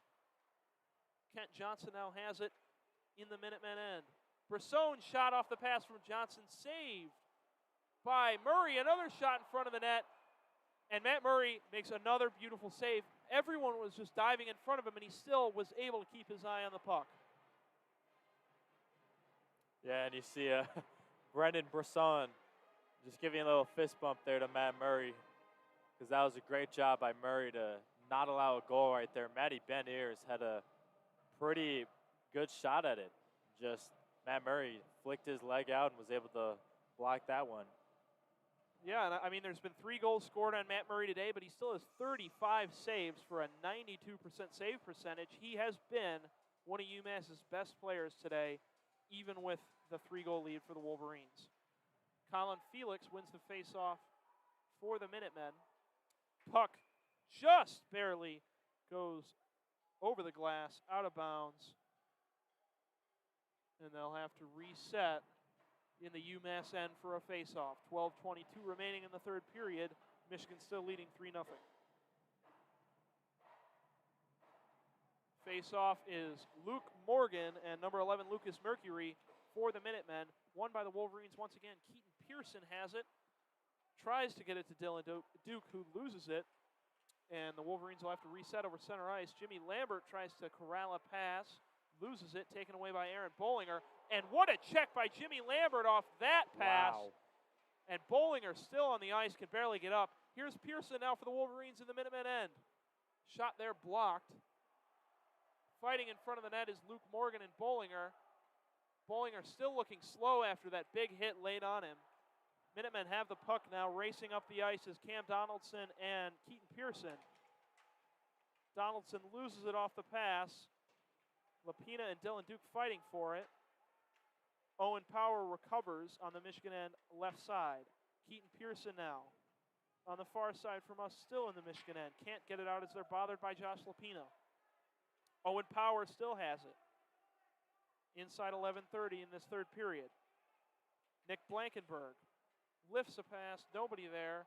Kent Johnson now has it in the Minutemen end. Brisson shot off the pass from Johnson, saved by Murray. Another shot in front of the net, and Matt Murray makes another beautiful save. Everyone was just diving in front of him, and he still was able to keep his eye on the puck. Yeah, and you see Brendan Brisson just giving a little fist bump there to Matt Murray, because that was a great job by Murray to not allow a goal right there. Matty Beniers had a pretty good shot at it. Just Matt Murray flicked his leg out and was able to block that one. Yeah, and I mean, there's been 3 goals scored on Matt Murray today, but he still has 35 saves for a 92% save percentage. He has been one of UMass's best players today, even with the 3-goal lead for the Wolverines. Colin Felix wins the faceoff for the Minutemen. Puck just barely goes over the glass, out of bounds, and they'll have to reset in the UMass end for a faceoff. 12:22 remaining in the third period. Michigan still leading 3-0. Faceoff is Luke Morgan and number 11 Lucas Mercury for the Minutemen. Won by the Wolverines once again. Keaton Pearson has it. Tries to get it to Dylan Duke, who loses it. And the Wolverines will have to reset over center ice. Jimmy Lambert tries to corral a pass. Loses it, taken away by Aaron Bollinger. And what a check by Jimmy Lambert off that pass. Wow. And Bollinger still on the ice, can barely get up. Here's Pearson now for the Wolverines in the Minutemen end. Shot there blocked. Fighting in front of the net is Luke Morgan and Bollinger. Bollinger still looking slow after that big hit laid on him. Minutemen have the puck now. Racing up the ice is Cam Donaldson and Keaton Pearson. Donaldson loses it off the pass. Lapina and Dylan Duke fighting for it. Owen Power recovers on the Michigan end left side. Keaton Pearson now on the far side from us, still in the Michigan end. Can't get it out as they're bothered by Josh Lapina. Owen Power still has it. Inside 11:30 in this third period. Nick Blankenberg lifts a pass, nobody there.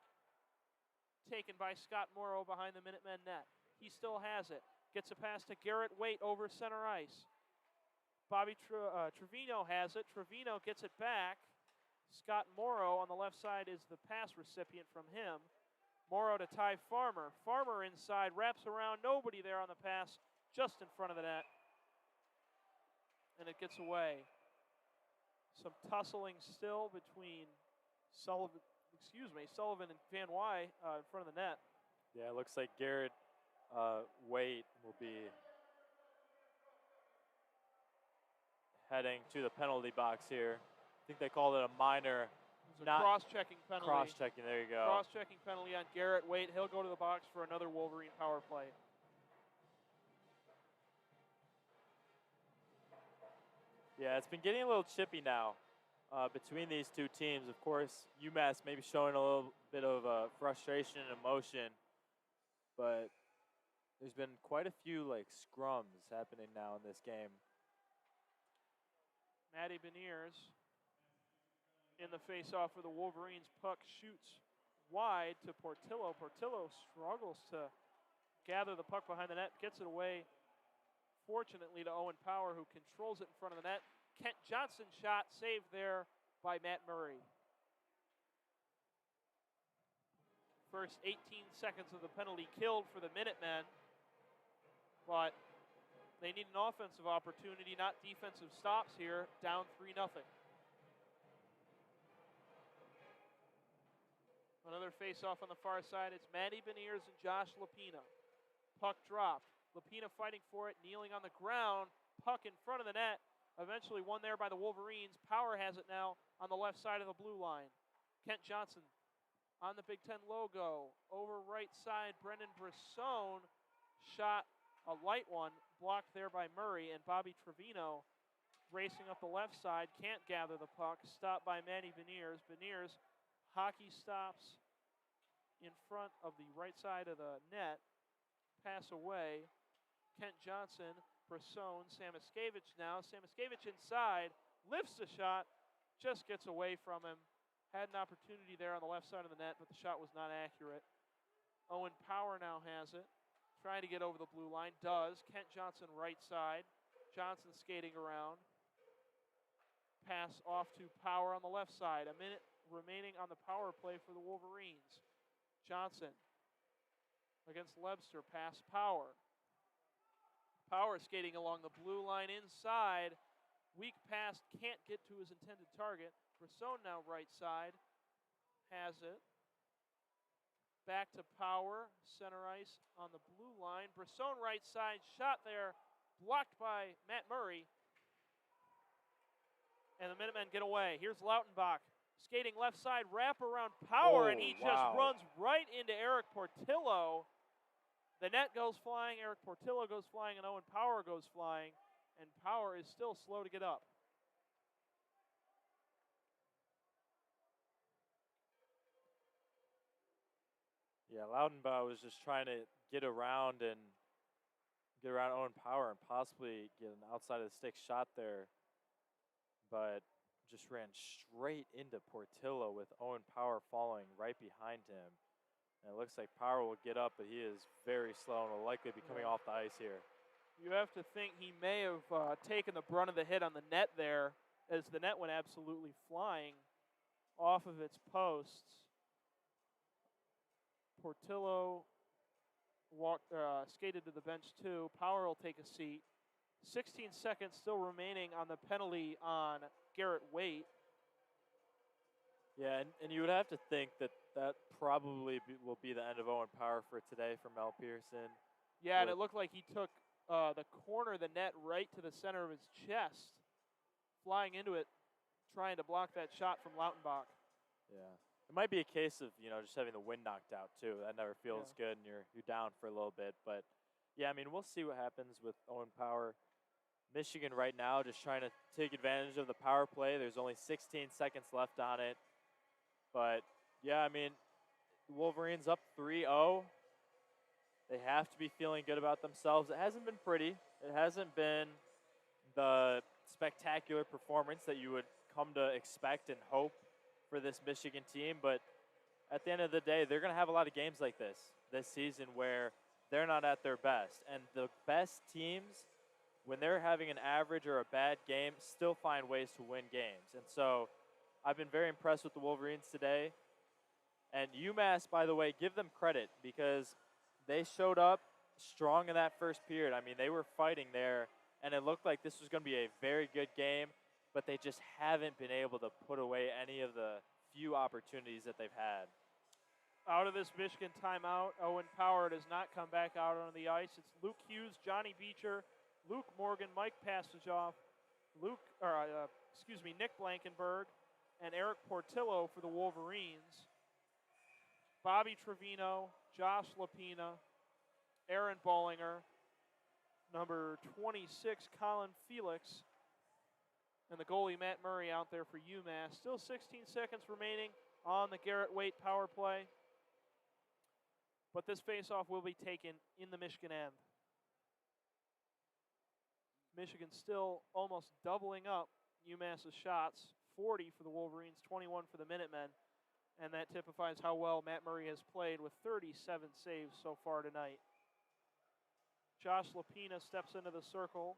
Taken by Scott Morrow behind the Minutemen net. He still has it. Gets a pass to Garrett Waite over center ice. Bobby Trevino has it. Trevino gets it back. Scott Morrow on the left side is the pass recipient from him. Morrow to Ty Farmer. Farmer inside, wraps around, nobody there on the pass, just in front of the net. And it gets away. Some tussling still between Sullivan and Van Wy in front of the net. Yeah, it looks like Garrett Waite will be heading to the penalty box here. I think they called it a minor. It was a cross-checking penalty. Cross-checking, there you go. Cross-checking penalty on Garrett Waite. He'll go to the box for another Wolverine power play. Yeah, it's been getting a little chippy now between these two teams. Of course, UMass maybe showing a little bit of frustration and emotion, but there's been quite a few scrums happening now in this game. Matty Beniers in the face-off for the Wolverines. Puck shoots wide to Portillo. Portillo struggles to gather the puck behind the net, gets it away, fortunately, to Owen Power, who controls it in front of the net. Kent Johnson shot saved there by Matt Murray. First 18 seconds of the penalty killed for the Minutemen, but they need an offensive opportunity, not defensive stops here, down 3-0. Another face-off on the far side. It's Matty Beniers and Josh Lapina. Puck dropped. Lapina fighting for it, kneeling on the ground. Puck in front of the net. Eventually won there by the Wolverines. Power has it now on the left side of the blue line. Kent Johnson on the Big Ten logo. Over right side, Brendan Brisson shot a light one, blocked there by Murray, and Bobby Trevino racing up the left side, can't gather the puck, stopped by Matty Beniers. Beniers, hockey stops in front of the right side of the net, pass away. Kent Johnson, Brisson, Samoskevich now. Samoskevich inside, lifts the shot, just gets away from him. Had an opportunity there on the left side of the net, but the shot was not accurate. Owen Power now has it. Trying to get over the blue line, does. Kent Johnson right side. Johnson skating around. Pass off to Power on the left side. A minute remaining on the power play for the Wolverines. Johnson against Lebster, pass Power. Power skating along the blue line inside. Weak pass, can't get to his intended target. Brisson now right side, has it. Back to Power, center ice on the blue line. Brisson right side, shot there, blocked by Matt Murray. And the Minutemen get away. Here's Lautenbach, skating left side, wrap around Power, and he just runs right into Eric Portillo. The net goes flying, Eric Portillo goes flying, and Owen Power goes flying. And Power is still slow to get up. Yeah, Lautenbach was just trying to get around Owen Power and possibly get an outside of the stick shot there, but just ran straight into Portillo with Owen Power following right behind him. And it looks like Power will get up, but he is very slow and will likely be coming off the ice here. You have to think he may have taken the brunt of the hit on the net there, as the net went absolutely flying off of its posts. Portillo skated to the bench too. Power will take a seat. 16 seconds still remaining on the penalty on Garrett Waite. Yeah, and you would have to think that probably will be the end of Owen Power for today for Mel Pearson. Yeah, and it looked like he took the corner of the net right to the center of his chest, flying into it, trying to block that shot from Lautenbach. Yeah. It might be a case of, just having the wind knocked out too. That never feels good, and you're down for a little bit. But yeah, I mean, we'll see what happens with Owen Power. Michigan right now just trying to take advantage of the power play. There's only 16 seconds left on it. But yeah, I mean, the Wolverines up 3-0. They have to be feeling good about themselves. It hasn't been pretty. It hasn't been the spectacular performance that you would come to expect and hope for this Michigan team. But at the end of the day, they're going to have a lot of games like this season where they're not at their best. And the best teams, when they're having an average or a bad game, still find ways to win games. And so I've been very impressed with the Wolverines today. And UMass, by the way, give them credit because they showed up strong in that first period. I mean, they were fighting there, and it looked like this was going to be a very good game, but they just haven't been able to put away any of the few opportunities that they've had. Out of this Michigan timeout, Owen Power does not come back out on the ice. It's Luke Hughes, Johnny Beecher, Luke Morgan, Mike Pastajoff, Nick Blankenberg, and Eric Portillo for the Wolverines. Bobby Trevino, Josh Lapina, Aaron Bollinger, number 26, Colin Felix, and the goalie Matt Murray out there for UMass. Still 16 seconds remaining on the Garrett Waite power play. But this faceoff will be taken in the Michigan end. Michigan still almost doubling up UMass's shots. 40 for the Wolverines, 21 for the Minutemen. And that typifies how well Matt Murray has played with 37 saves so far tonight. Josh Lapina steps into the circle,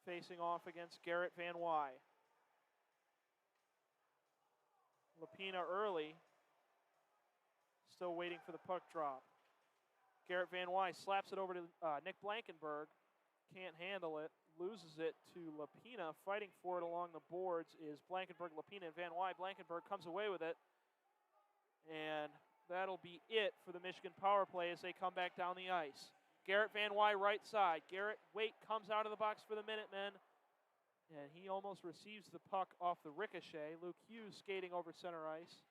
facing off against Garrett Van Wy. Lapina early, still waiting for the puck drop. Garrett Van Wy slaps it over to Nick Blankenberg. Can't handle it, loses it to Lapina. Fighting for it along the boards is Blankenberg, Lapina, and Van Wy. Blankenberg comes away with it. And that'll be it for the Michigan power play as they come back down the ice. Garrett Van Wy right side. Garrett Waite comes out of the box for the Minutemen. And he almost receives the puck off the ricochet. Luke Hughes skating over center ice.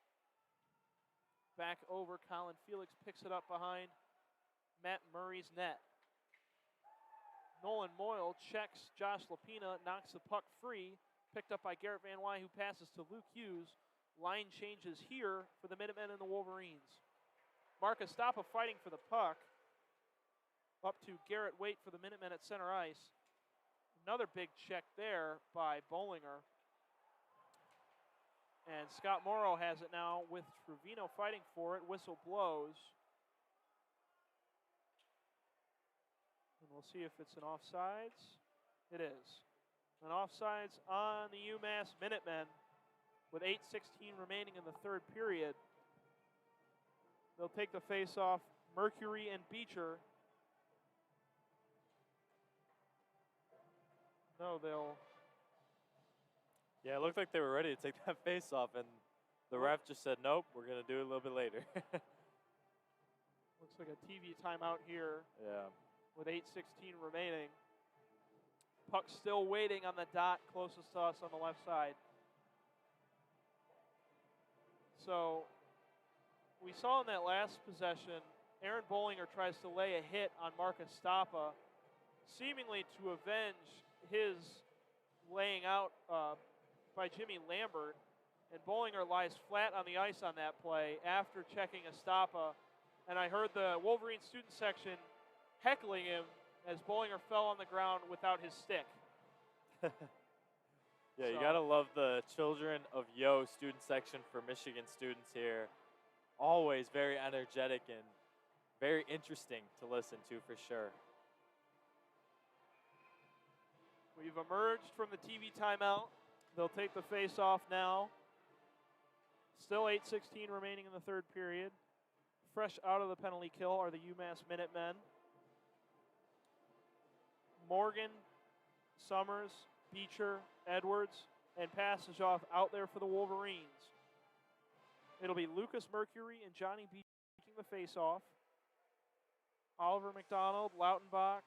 Back over, Colin Felix picks it up behind Matt Murray's net. Nolan Moyle checks Josh Lapina, knocks the puck free. Picked up by Garrett Van Wy, who passes to Luke Hughes. Line changes here for the Minutemen and the Wolverines. Marcus Stoppa fighting for the puck. Up to Garrett Waite for the Minutemen at center ice. Another big check there by Bollinger. And Scott Morrow has it now with Trevino fighting for it. Whistle blows. And we'll see if it's an offsides. It is. An offsides on the UMass Minutemen with 8:16 remaining in the third period. They'll take the face-off. Mercury and Beecher. No, they'll... Yeah, it looked like they were ready to take that face-off, and the ref just said, nope, we're going to do it a little bit later. Looks like a TV timeout here. Yeah. With 8:16 remaining. Puck still waiting on the dot closest to us on the left side. So we saw in that last possession, Aaron Bollinger tries to lay a hit on Marcus Stoppa, seemingly to avenge his laying out by Jimmy Lambert. And Bollinger lies flat on the ice on that play after checking a Stoppa. And I heard the Wolverine student section heckling him as Bollinger fell on the ground without his stick. Yeah, you got to love the Children of Yost student section for Michigan students here. Always very energetic and very interesting to listen to for sure. We've emerged from the TV timeout. They'll take the face-off now. Still 8:16 remaining in the third period. Fresh out of the penalty kill are the UMass Minutemen. Morgan, Summers, Beecher, Edwards, and Pastajoff out there for the Wolverines. It'll be Lucas Mercury and Johnny Beecher taking the face-off. Oliver McDonald, Lautenbach,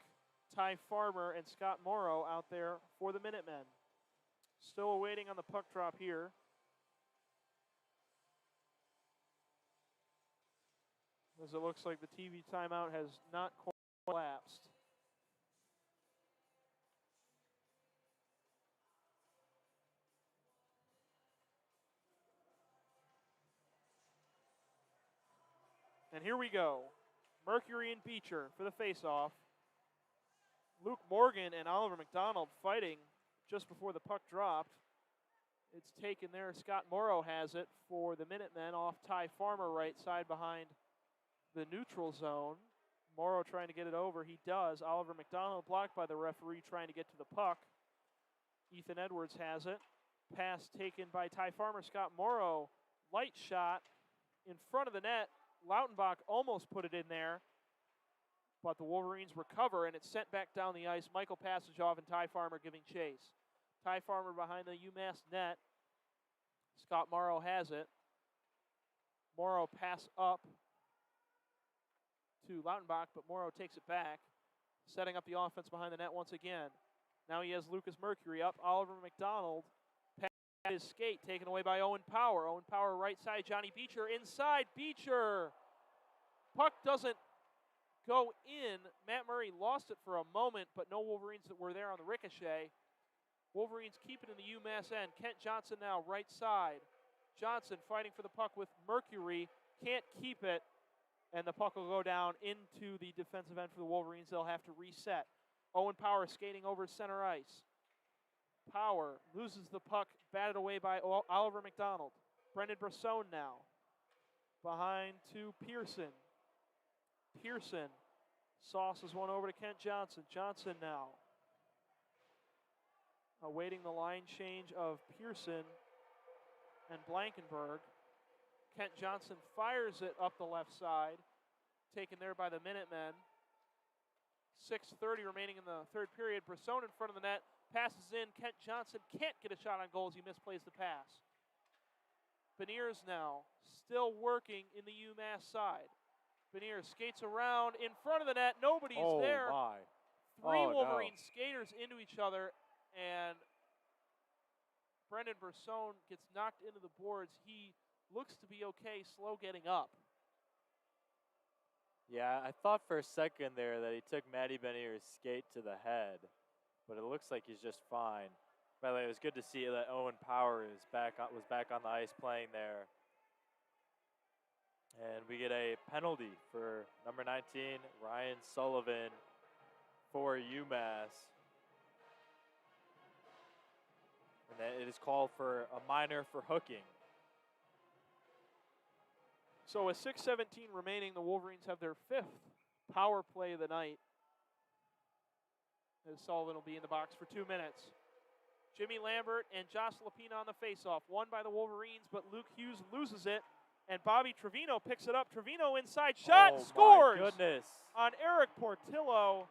Ty Farmer, and Scott Morrow out there for the Minutemen. Still waiting on the puck drop here. as it looks like the TV timeout has not quite elapsed. And here we go. Mercury and Beecher for the faceoff. Luke Morgan and Oliver McDonald fighting just before the puck dropped. It's taken there. Scott Morrow has it for the Minutemen off Ty Farmer right side behind the neutral zone. Morrow trying to get it over. He does. Oliver McDonald blocked by the referee trying to get to the puck. Ethan Edwards has it. Pass taken by Ty Farmer. Scott Morrow. Light shot in front of the net. Lautenbach almost put it in there, but the Wolverines recover, and it's sent back down the ice. Michael Passageoff and Ty Farmer giving chase. Ty Farmer behind the UMass net. Scott Morrow has it. Morrow pass up to Lautenbach, but Morrow takes it back, setting up the offense behind the net once again. Now he has Lucas Mercury up. Oliver McDonald. His skate taken away by Owen Power. Owen Power right side. Johnny Beecher inside. Beecher. Puck doesn't go in. Matt Murray lost it for a moment, but no Wolverines that were there on the ricochet. Wolverines keep it in the UMass end. Kent Johnson now right side. Johnson fighting for the puck with Mercury. Can't keep it, and the puck will go down into the defensive end for the Wolverines. They'll have to reset. Owen Power skating over center ice. Power loses the puck, batted away by Oliver McDonald. Brendan Brisson now. Behind to Pearson. Pearson sauces one over to Kent Johnson. Johnson now. Awaiting the line change of Pearson and Blankenberg. Kent Johnson fires it up the left side. Taken there by the Minutemen. 6:30 remaining in the third period. Brisson in front of the net. Passes in. Kent Johnson can't get a shot on goal as he misplays the pass. Beniers now still working in the UMass side. Beniers skates around in front of the net. Nobody's there. My. Three Wolverine skaters into each other, and Brendan Brisson gets knocked into the boards. He looks to be okay, slow getting up. Yeah, I thought for a second there that he took Matty Benier's skate to the head, but it looks like he's just fine. By the way, it was good to see that Owen Power was back on the ice playing there. And we get a penalty for number 19, Ryan Sullivan, for UMass. And that it is called for a minor for hooking. So with 6:17 remaining, the Wolverines have their 5th power play of the night, as Sullivan will be in the box for 2 minutes. Jimmy Lambert and Josh Lapina on the faceoff. Won by the Wolverines, but Luke Hughes loses it. And Bobby Trevino picks it up. Trevino inside shot, scores! My goodness. On Eric Portillo.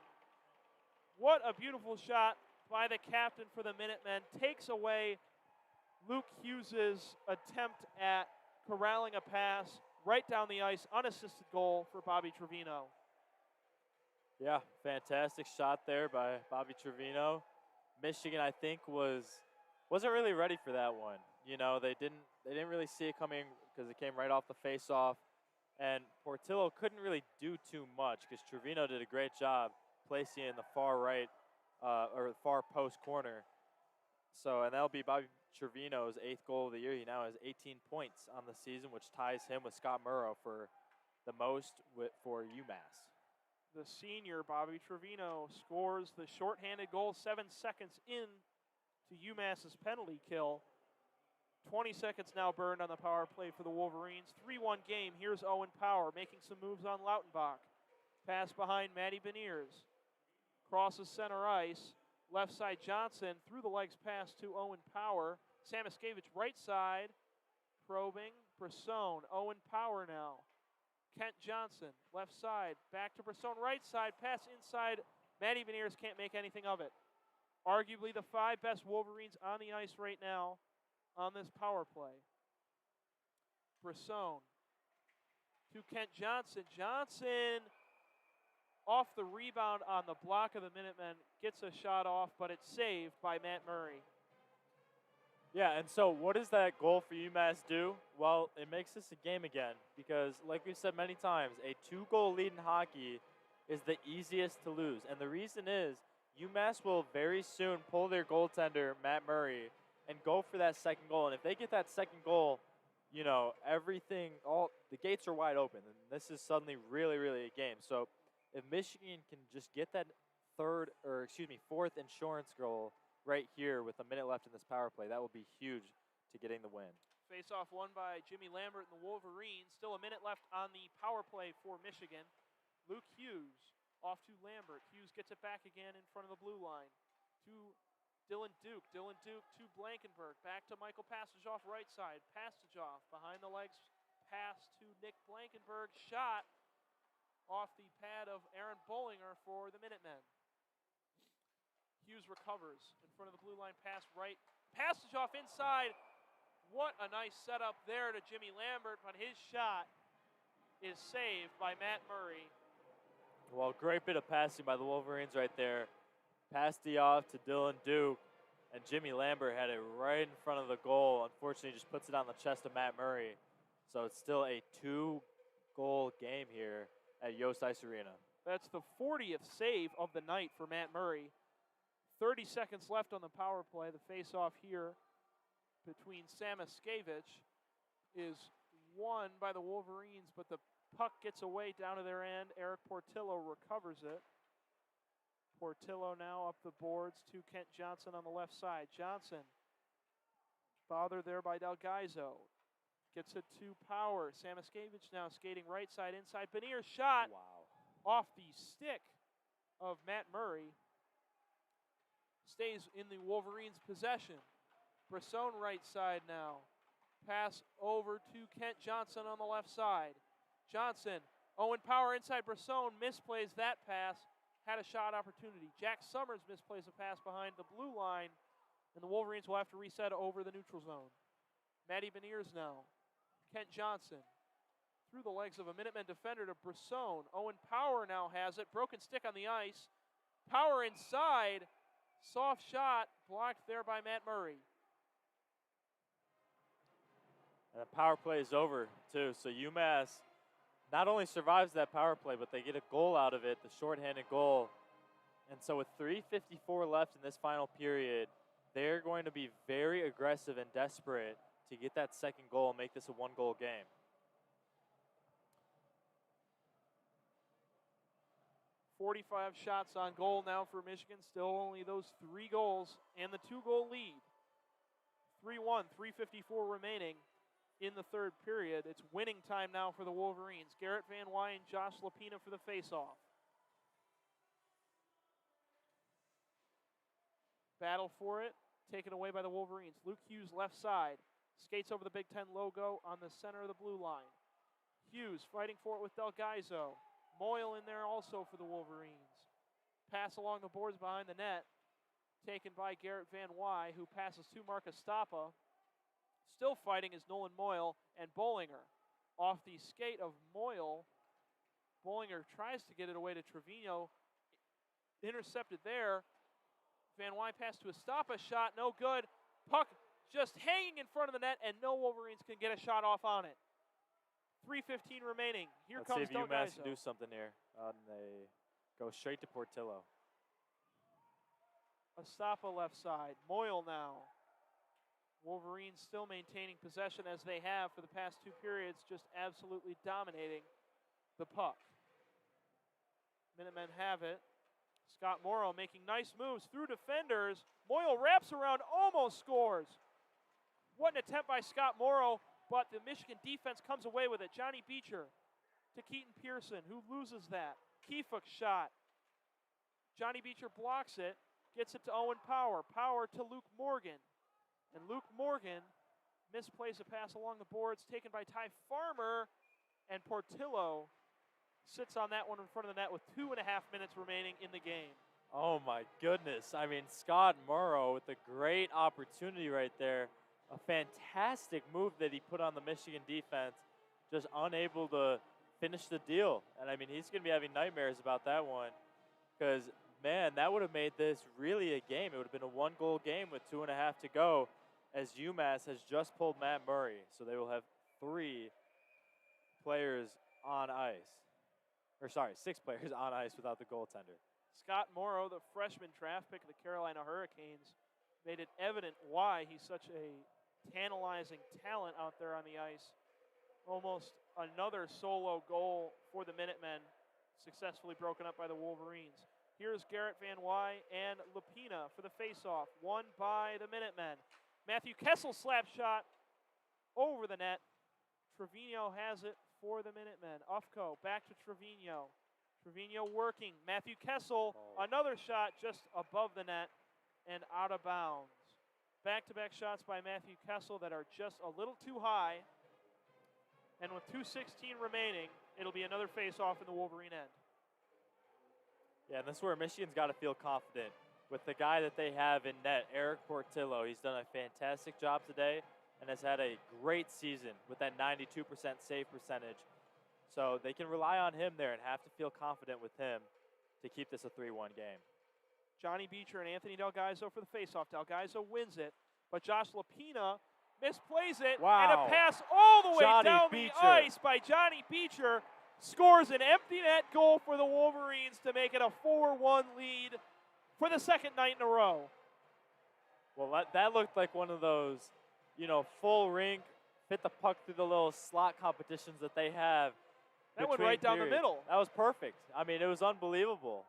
What a beautiful shot by the captain for the Minutemen. Takes away Luke Hughes' attempt at corralling a pass right down the ice. Unassisted goal for Bobby Trevino. Yeah, fantastic shot there by Bobby Trevino. Michigan, I think, wasn't really ready for that one. You know, they didn't really see it coming because it came right off the face-off. And Portillo couldn't really do too much because Trevino did a great job placing it in the far right or far post corner. So, and that'll be Bobby Trevino's 8th goal of the year. He now has 18 points on the season, which ties him with Scott Murrow for the most for UMass. The senior, Bobby Trevino, scores the shorthanded goal 7 seconds in to UMass's penalty kill. 20 seconds now burned on the power play for the Wolverines. 3-1 game. Here's Owen Power making some moves on Lautenbach. Pass behind Matty Beniers. Crosses center ice. Left side Johnson through the legs pass to Owen Power. Samiskevich right side. Probing. Brisson. Owen Power now. Kent Johnson, left side, back to Brisson, right side, pass inside. Matty Beniers can't make anything of it. Arguably the 5 best Wolverines on the ice right now on this power play. Brisson to Kent Johnson. Johnson off the rebound on the block of the Minutemen, gets a shot off, but it's saved by Matt Murray. Yeah, and so what does that goal for UMass do? Well, it makes this a game again because, like we've said many times, a 2-goal lead in hockey is the easiest to lose. And the reason is UMass will very soon pull their goaltender, Matt Murray, and go for that second goal. And if they get that second goal, you know, everything, all the gates are wide open. And this is suddenly really, really a game. So if Michigan can just get that fourth insurance goal right here with a minute left in this power play, that will be huge to getting the win. Face-off won by Jimmy Lambert and the Wolverines. Still a minute left on the power play for Michigan. Luke Hughes off to Lambert. Hughes gets it back again in front of the blue line to Dylan Duke. Dylan Duke to Blankenberg. Back to Michael Pastajoff right side. Pastajoff behind the legs. Pass to Nick Blankenberg. Shot off the pad of Aaron Bollinger for the Minutemen. Hughes recovers in front of the blue line. Pass right. Pastajoff inside. What a nice setup there to Jimmy Lambert, but his shot is saved by Matt Murray. Well, great bit of passing by the Wolverines right there. Passed it off to Dylan Duke, and Jimmy Lambert had it right in front of the goal. Unfortunately, just puts it on the chest of Matt Murray. So it's still a 2-goal game here at Yost Ice Arena. That's the 40th save of the night for Matt Murray. 30 seconds left on the power play. The face-off here between Samaskevich is won by the Wolverines, but the puck gets away down to their end. Eric Portillo recovers it. Portillo now up the boards to Kent Johnson on the left side. Johnson, bothered there by Delgaizo. Gets it to Power. Samaskevich now skating right side inside. Benier's shot off the stick of Matt Murray. Stays in the Wolverines' possession. Brisson right side now. Pass over to Kent Johnson on the left side. Johnson, Owen Power inside Brisson, misplays that pass. Had a shot opportunity. Jack Summers misplays a pass behind the blue line, and the Wolverines will have to reset over the neutral zone. Matty Beniers now. Kent Johnson through the legs of a Minutemen defender to Brisson. Owen Power now has it. Broken stick on the ice. Power inside. Soft shot blocked there by Matt Murray. And the power play is over, too. So UMass not only survives that power play, but they get a goal out of it, the shorthanded goal. And so with 3:54 left in this final period, they're going to be very aggressive and desperate to get that second goal and make this a 1-goal game. .45 shots on goal now for Michigan. Still only those 3 goals and the 2-goal lead. 3-1, 3:54 remaining in the third period. It's winning time now for the Wolverines. Garrett Van Wy and Josh Lapina for the faceoff. Battle for it, taken away by the Wolverines. Luke Hughes left side. Skates over the Big Ten logo on the center of the blue line. Hughes fighting for it with Delgaizo. Moyle in there also for the Wolverines. Pass along the boards behind the net. Taken by Garrett Van Wy, who passes to Marcus Stappa. Still fighting is Nolan Moyle and Bollinger. Off the skate of Moyle, Bollinger tries to get it away to Trevino. Intercepted there. Van Wy pass to a Stappa shot, no good. Puck just hanging in front of the net, and no Wolverines can get a shot off on it. 3:15 remaining. Here Let's comes see if UMass Delgaizo. can do something here. They go straight to Portillo. Estapa left side. Moyle now. Wolverines still maintaining possession as they have for the past 2 periods, just absolutely dominating the puck. Minutemen have it. Scott Morrow making nice moves through defenders. Moyle wraps around, almost scores. What an attempt by Scott Morrow, but the Michigan defense comes away with it. Johnny Beecher to Keaton Pearson, who loses that. Keefuck shot. Johnny Beecher blocks it, gets it to Owen Power. Power to Luke Morgan. And Luke Morgan misplays a pass along the boards, taken by Ty Farmer, and Portillo sits on that one in front of the net with 2.5 minutes remaining in the game. Oh my goodness. I mean, Scott Morrow with a great opportunity right there. A fantastic move that he put on the Michigan defense, just unable to finish the deal. And I mean, he's going to be having nightmares about that one because, man, that would have made this really a game. It would have been a 1-goal game with 2.5 to go. as UMass has just pulled Matt Murray, so they will have 3 players on ice. Or sorry, 6 players on ice without the goaltender. Scott Morrow, the freshman draft pick of the Carolina Hurricanes, made it evident why he's such a tantalizing talent out there on the ice. Almost another solo goal for the Minutemen, successfully broken up by the Wolverines. Here's Garrett Van Wy and Lapina for the faceoff, won by the Minutemen. Matthew Kessel slap shot over the net. Trevino has it for the Minutemen. Ufko back to Trevino. Trevino working. Matthew Kessel, another shot just above the net and out of bounds. Back-to-back shots by Matthew Kessel that are just a little too high. And with 2:16 remaining, it'll be another face-off in the Wolverine end. Yeah, and this is where Michigan's got to feel confident with the guy that they have in net, Eric Portillo. He's done a fantastic job today and has had a great season with that 92% save percentage. So they can rely on him there and have to feel confident with him to keep this a 3-1 game. Johnny Beecher and Anthony Delgaizo for the faceoff. Delgaizo wins it, but Josh Lapina misplays it. Wow. And a pass all the way Johnny down Beecher. the ice by Johnny Beecher scores an empty net goal for the Wolverines to make it a 4-1 lead for the second night in a row. Well, that looked like one of those, full rink, fit the puck through the little slot competitions that they have. That went right down the middle. That was perfect. I mean, it was unbelievable.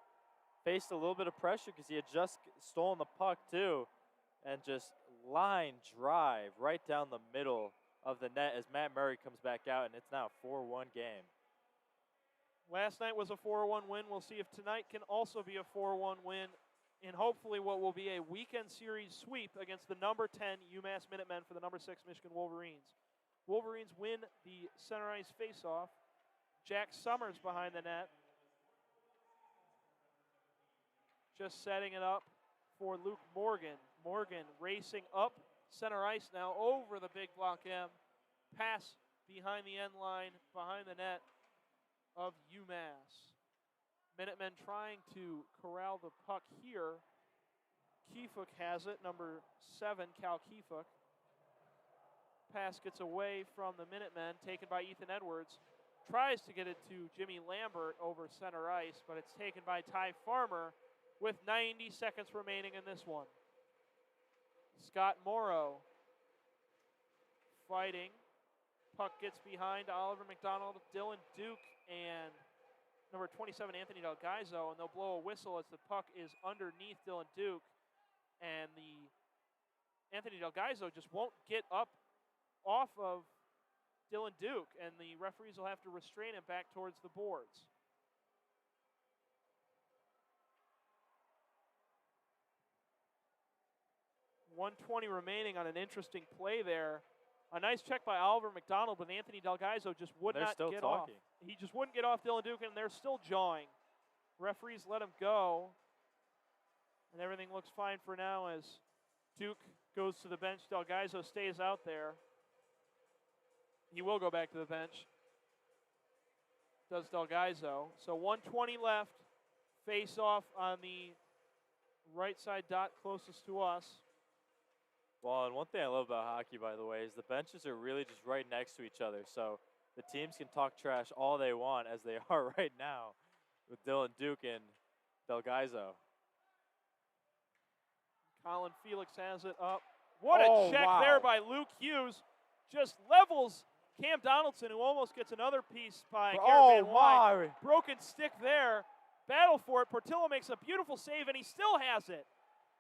Faced a little bit of pressure because he had just stolen the puck too, and just line drive right down the middle of the net as Matt Murray comes back out, and it's now a 4-1 game. Last night was a 4-1 win. We'll see if tonight can also be a 4-1 win in hopefully what will be a weekend series sweep against the number 10 UMass Minutemen for the number 6 Michigan Wolverines. Wolverines win the center ice faceoff. Jack Summers behind the net. Just setting it up for Luke Morgan. Morgan racing up center ice now over the big block M. Pass behind the end line, behind the net of UMass. Minutemen trying to corral the puck here. Keefook has it, number 7, Cal Keefook. Pass gets away from the Minutemen, taken by Ethan Edwards. Tries to get it to Jimmy Lambert over center ice, but it's taken by Ty Farmer with 90 seconds remaining in this one. Scott Morrow fighting. Puck gets behind Oliver McDonald, Dylan Duke, and number 27, Anthony Delgaizo, and they'll blow a whistle as the puck is underneath Dylan Duke, and the Anthony Delgaizo just won't get up off of Dylan Duke, and the referees will have to restrain him back towards the boards. .120 remaining on an interesting play there. A nice check by Oliver McDonald, but Anthony Delgaizo just would not get off. He just wouldn't get off Dylan Duke, and they're still jawing. Referees let him go, and everything looks fine for now as Duke goes to the bench. Delgaizo stays out there. He will go back to the bench. Does Delgaizo. So 1:20 left. Face off on the right side dot closest to us. Well, and one thing I love about hockey, by the way, is the benches are really just right next to each other. So the teams can talk trash all they want, as they are right now with Dylan Duke and Delgaizo. Colin Felix has it up. What a check there by Luke Hughes. Just levels Cam Donaldson, who almost gets another piece by Garrett Van Wy. Broken stick there. Battle for it. Portillo makes a beautiful save, and he still has it.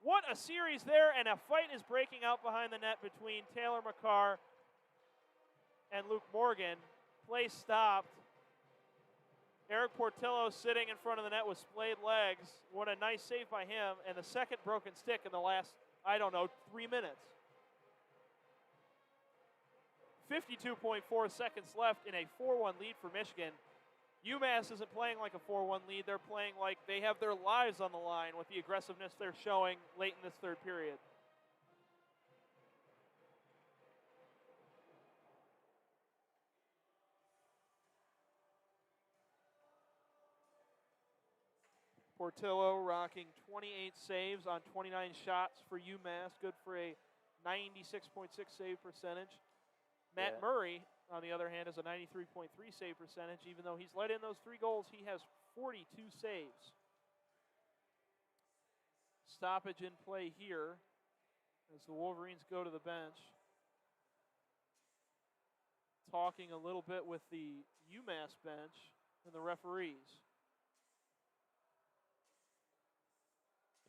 What a series there, and a fight is breaking out behind the net between Taylor McCarr and Luke Morgan. Play stopped. Eric Portillo sitting in front of the net with splayed legs. What a nice save by him, and the second broken stick in the last, 3 minutes. 52.4 seconds left in a 4-1 lead for Michigan. UMass isn't playing like a 4-1 lead. They're playing like they have their lives on the line with the aggressiveness they're showing late in this third period. Portillo rocking 28 saves on 29 shots for UMass. Good for a 96.6 save percentage. Matt Yeah. Murray, on the other hand, has a 93.3 save percentage. Even though he's let in those 3 goals, he has 42 saves. Stoppage in play here as the Wolverines go to the bench. Talking a little bit with the UMass bench and the referees.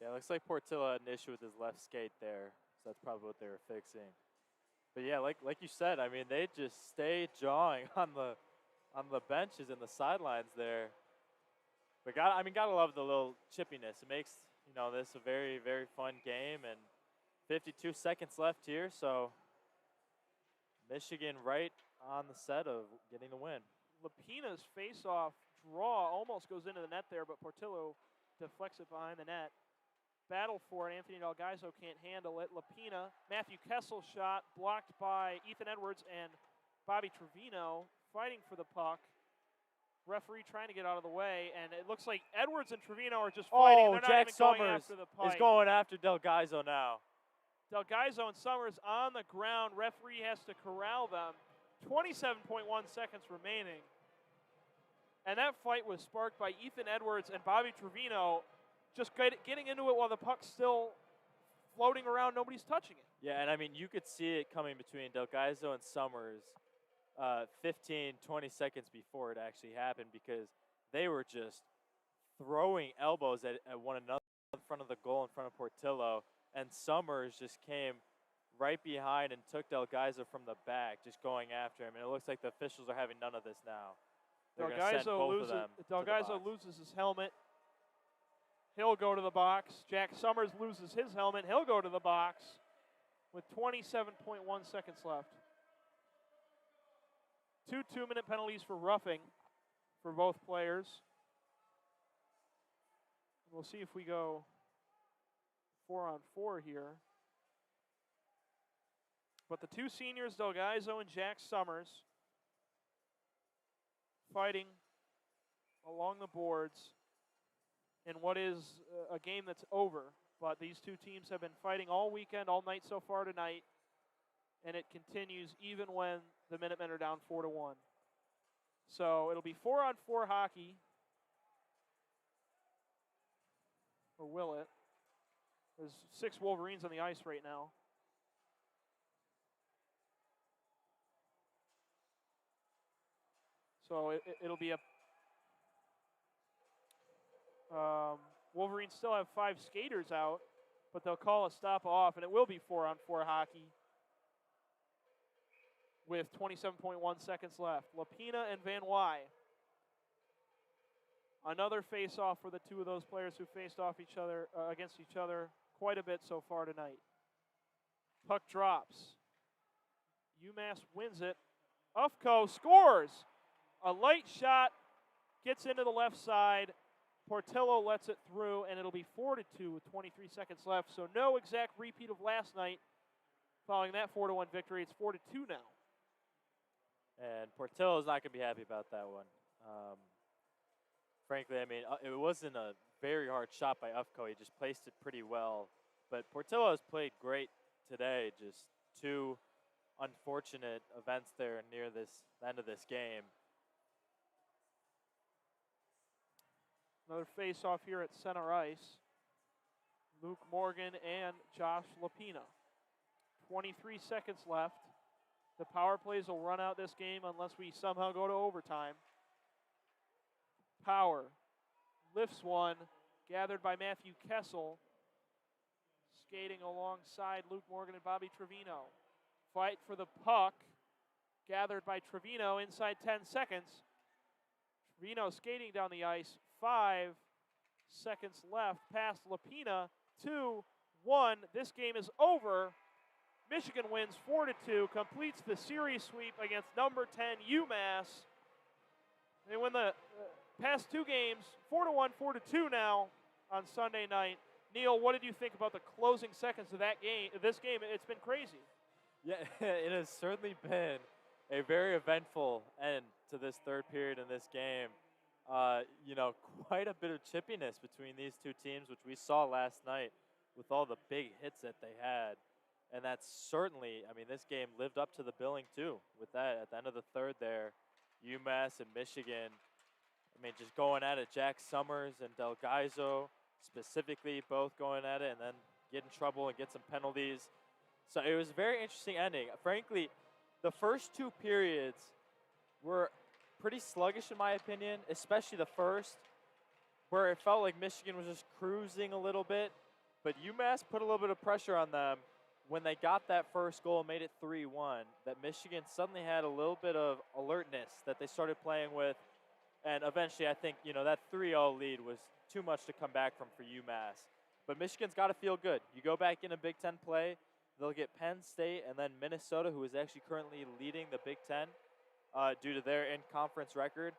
Yeah, it looks like Portillo had an issue with his left skate there, so that's probably what they were fixing. But yeah, like you said, I mean, they just stay jawing on the benches and the sidelines there. But gotta love the little chippiness. It makes this a very, very fun game, and 52 seconds left here, so Michigan right on the set of getting the win. Lapina's face-off draw almost goes into the net there, but Portillo deflects it behind the net. Battle for it. Anthony Delgaizo can't handle it. Lapina, Matthew Kessel shot blocked by Ethan Edwards and Bobby Trevino fighting for the puck. Referee trying to get out of the way, and it looks like Edwards and Trevino are just fighting. They're not Jack even Summers going after the puck. is going after Delgaizo now. Delgaizo and Summers on the ground. Referee has to corral them. 27.1 seconds remaining. And that fight was sparked by Ethan Edwards and Bobby Trevino just getting into it while the puck's still floating around. Nobody's touching it. Yeah, and I mean, you could see it coming between Delgaizo and Summers 15, 20 seconds before it actually happened, because they were just throwing elbows at one another in front of the goal in front of Portillo, and Summers just came right behind and took Delgaizo from the back, just going after him. And it looks like the officials are having none of this now. Delgaizo loses his helmet. He'll go to the box. Jack Summers loses his helmet. He'll go to the box with 27.1 seconds left. 2 2-minute penalties for roughing for both players. We'll see if we go 4-on-4 here. But the 2 seniors, Delgaizo and Jack Summers, fighting along the boards in what is a game that's over. But these 2 teams have been fighting all weekend, all night so far tonight, and it continues even when the Minutemen are down 4-1. So it'll be 4-on-4 hockey. Or will it? There's 6 Wolverines on the ice right now. So it'll be a Wolverines still have 5 skaters out, but they'll call a stop off, and it will be 4-on-4 hockey with 27.1 seconds left. Lapina and Van Wy. Another face-off for the 2 of those players who faced off against each other quite a bit so far tonight. Puck drops. UMass wins it. Ufko scores. A light shot gets into the left side. Portillo lets it through, and it'll be 4-2 with 23 seconds left. So no exact repeat of last night. Following that 4-1 victory, it's 4-2 now. And Portillo's not going to be happy about that one. Frankly, I mean, it wasn't a very hard shot by Ufko. He just placed it pretty well. But Portillo has played great today. Just 2 unfortunate events there near the end of this game. Another face-off here at center ice. Luke Morgan and Josh Lapina. 23 seconds left. The power plays will run out this game unless we somehow go to overtime. Power lifts one, gathered by Matthew Kessel. Skating alongside Luke Morgan and Bobby Trevino. Fight for the puck, gathered by Trevino inside 10 seconds. Trevino skating down the ice. 5 seconds left past Lapina. 2-1. This game is over. Michigan wins 4-2, completes the series sweep against number 10 UMass. They win the past 2 games, 4-1, 4-2 now on Sunday night. Neal, what did you think about the closing seconds of that game? This game, it's been crazy. Yeah, it has certainly been a very eventful end to this third period in this game. Quite a bit of chippiness between these 2 teams, which we saw last night with all the big hits that they had. And that's certainly, I mean, this game lived up to the billing too with that. At the end of the third there, UMass and Michigan, I mean, just going at it. Jack Summers and Del Gaizo specifically both going at it and then get in trouble and get some penalties. So it was a very interesting ending. Frankly, the first two periods were pretty sluggish in my opinion, especially the first, where it felt like Michigan was just cruising a little bit. But UMass put a little bit of pressure on them when they got that first goal and made it 3-1, that Michigan suddenly had a little bit of alertness that they started playing with. And eventually, I think, that 3-0 lead was too much to come back from for UMass. But Michigan's got to feel good. You go back in a Big Ten play, they'll get Penn State and then Minnesota, who is actually currently leading the Big Ten due to their in-conference record.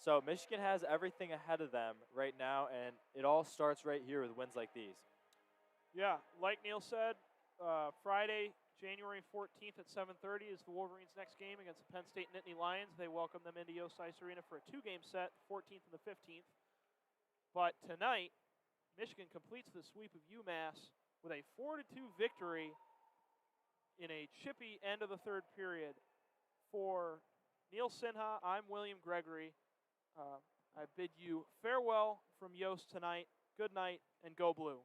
So Michigan has everything ahead of them right now, and it all starts right here with wins like these. Yeah, like Neal said, Friday, January 14th at 7:30 is the Wolverines' next game against the Penn State Nittany Lions. They welcome them into Yost Ice Arena for a two-game set, the 14th and the 15th. But tonight, Michigan completes the sweep of UMass with a 4-2 victory in a chippy end of the third period. For Neal Sinha, I'm William Gregory. I bid you farewell from Yost tonight. Good night, and go blue.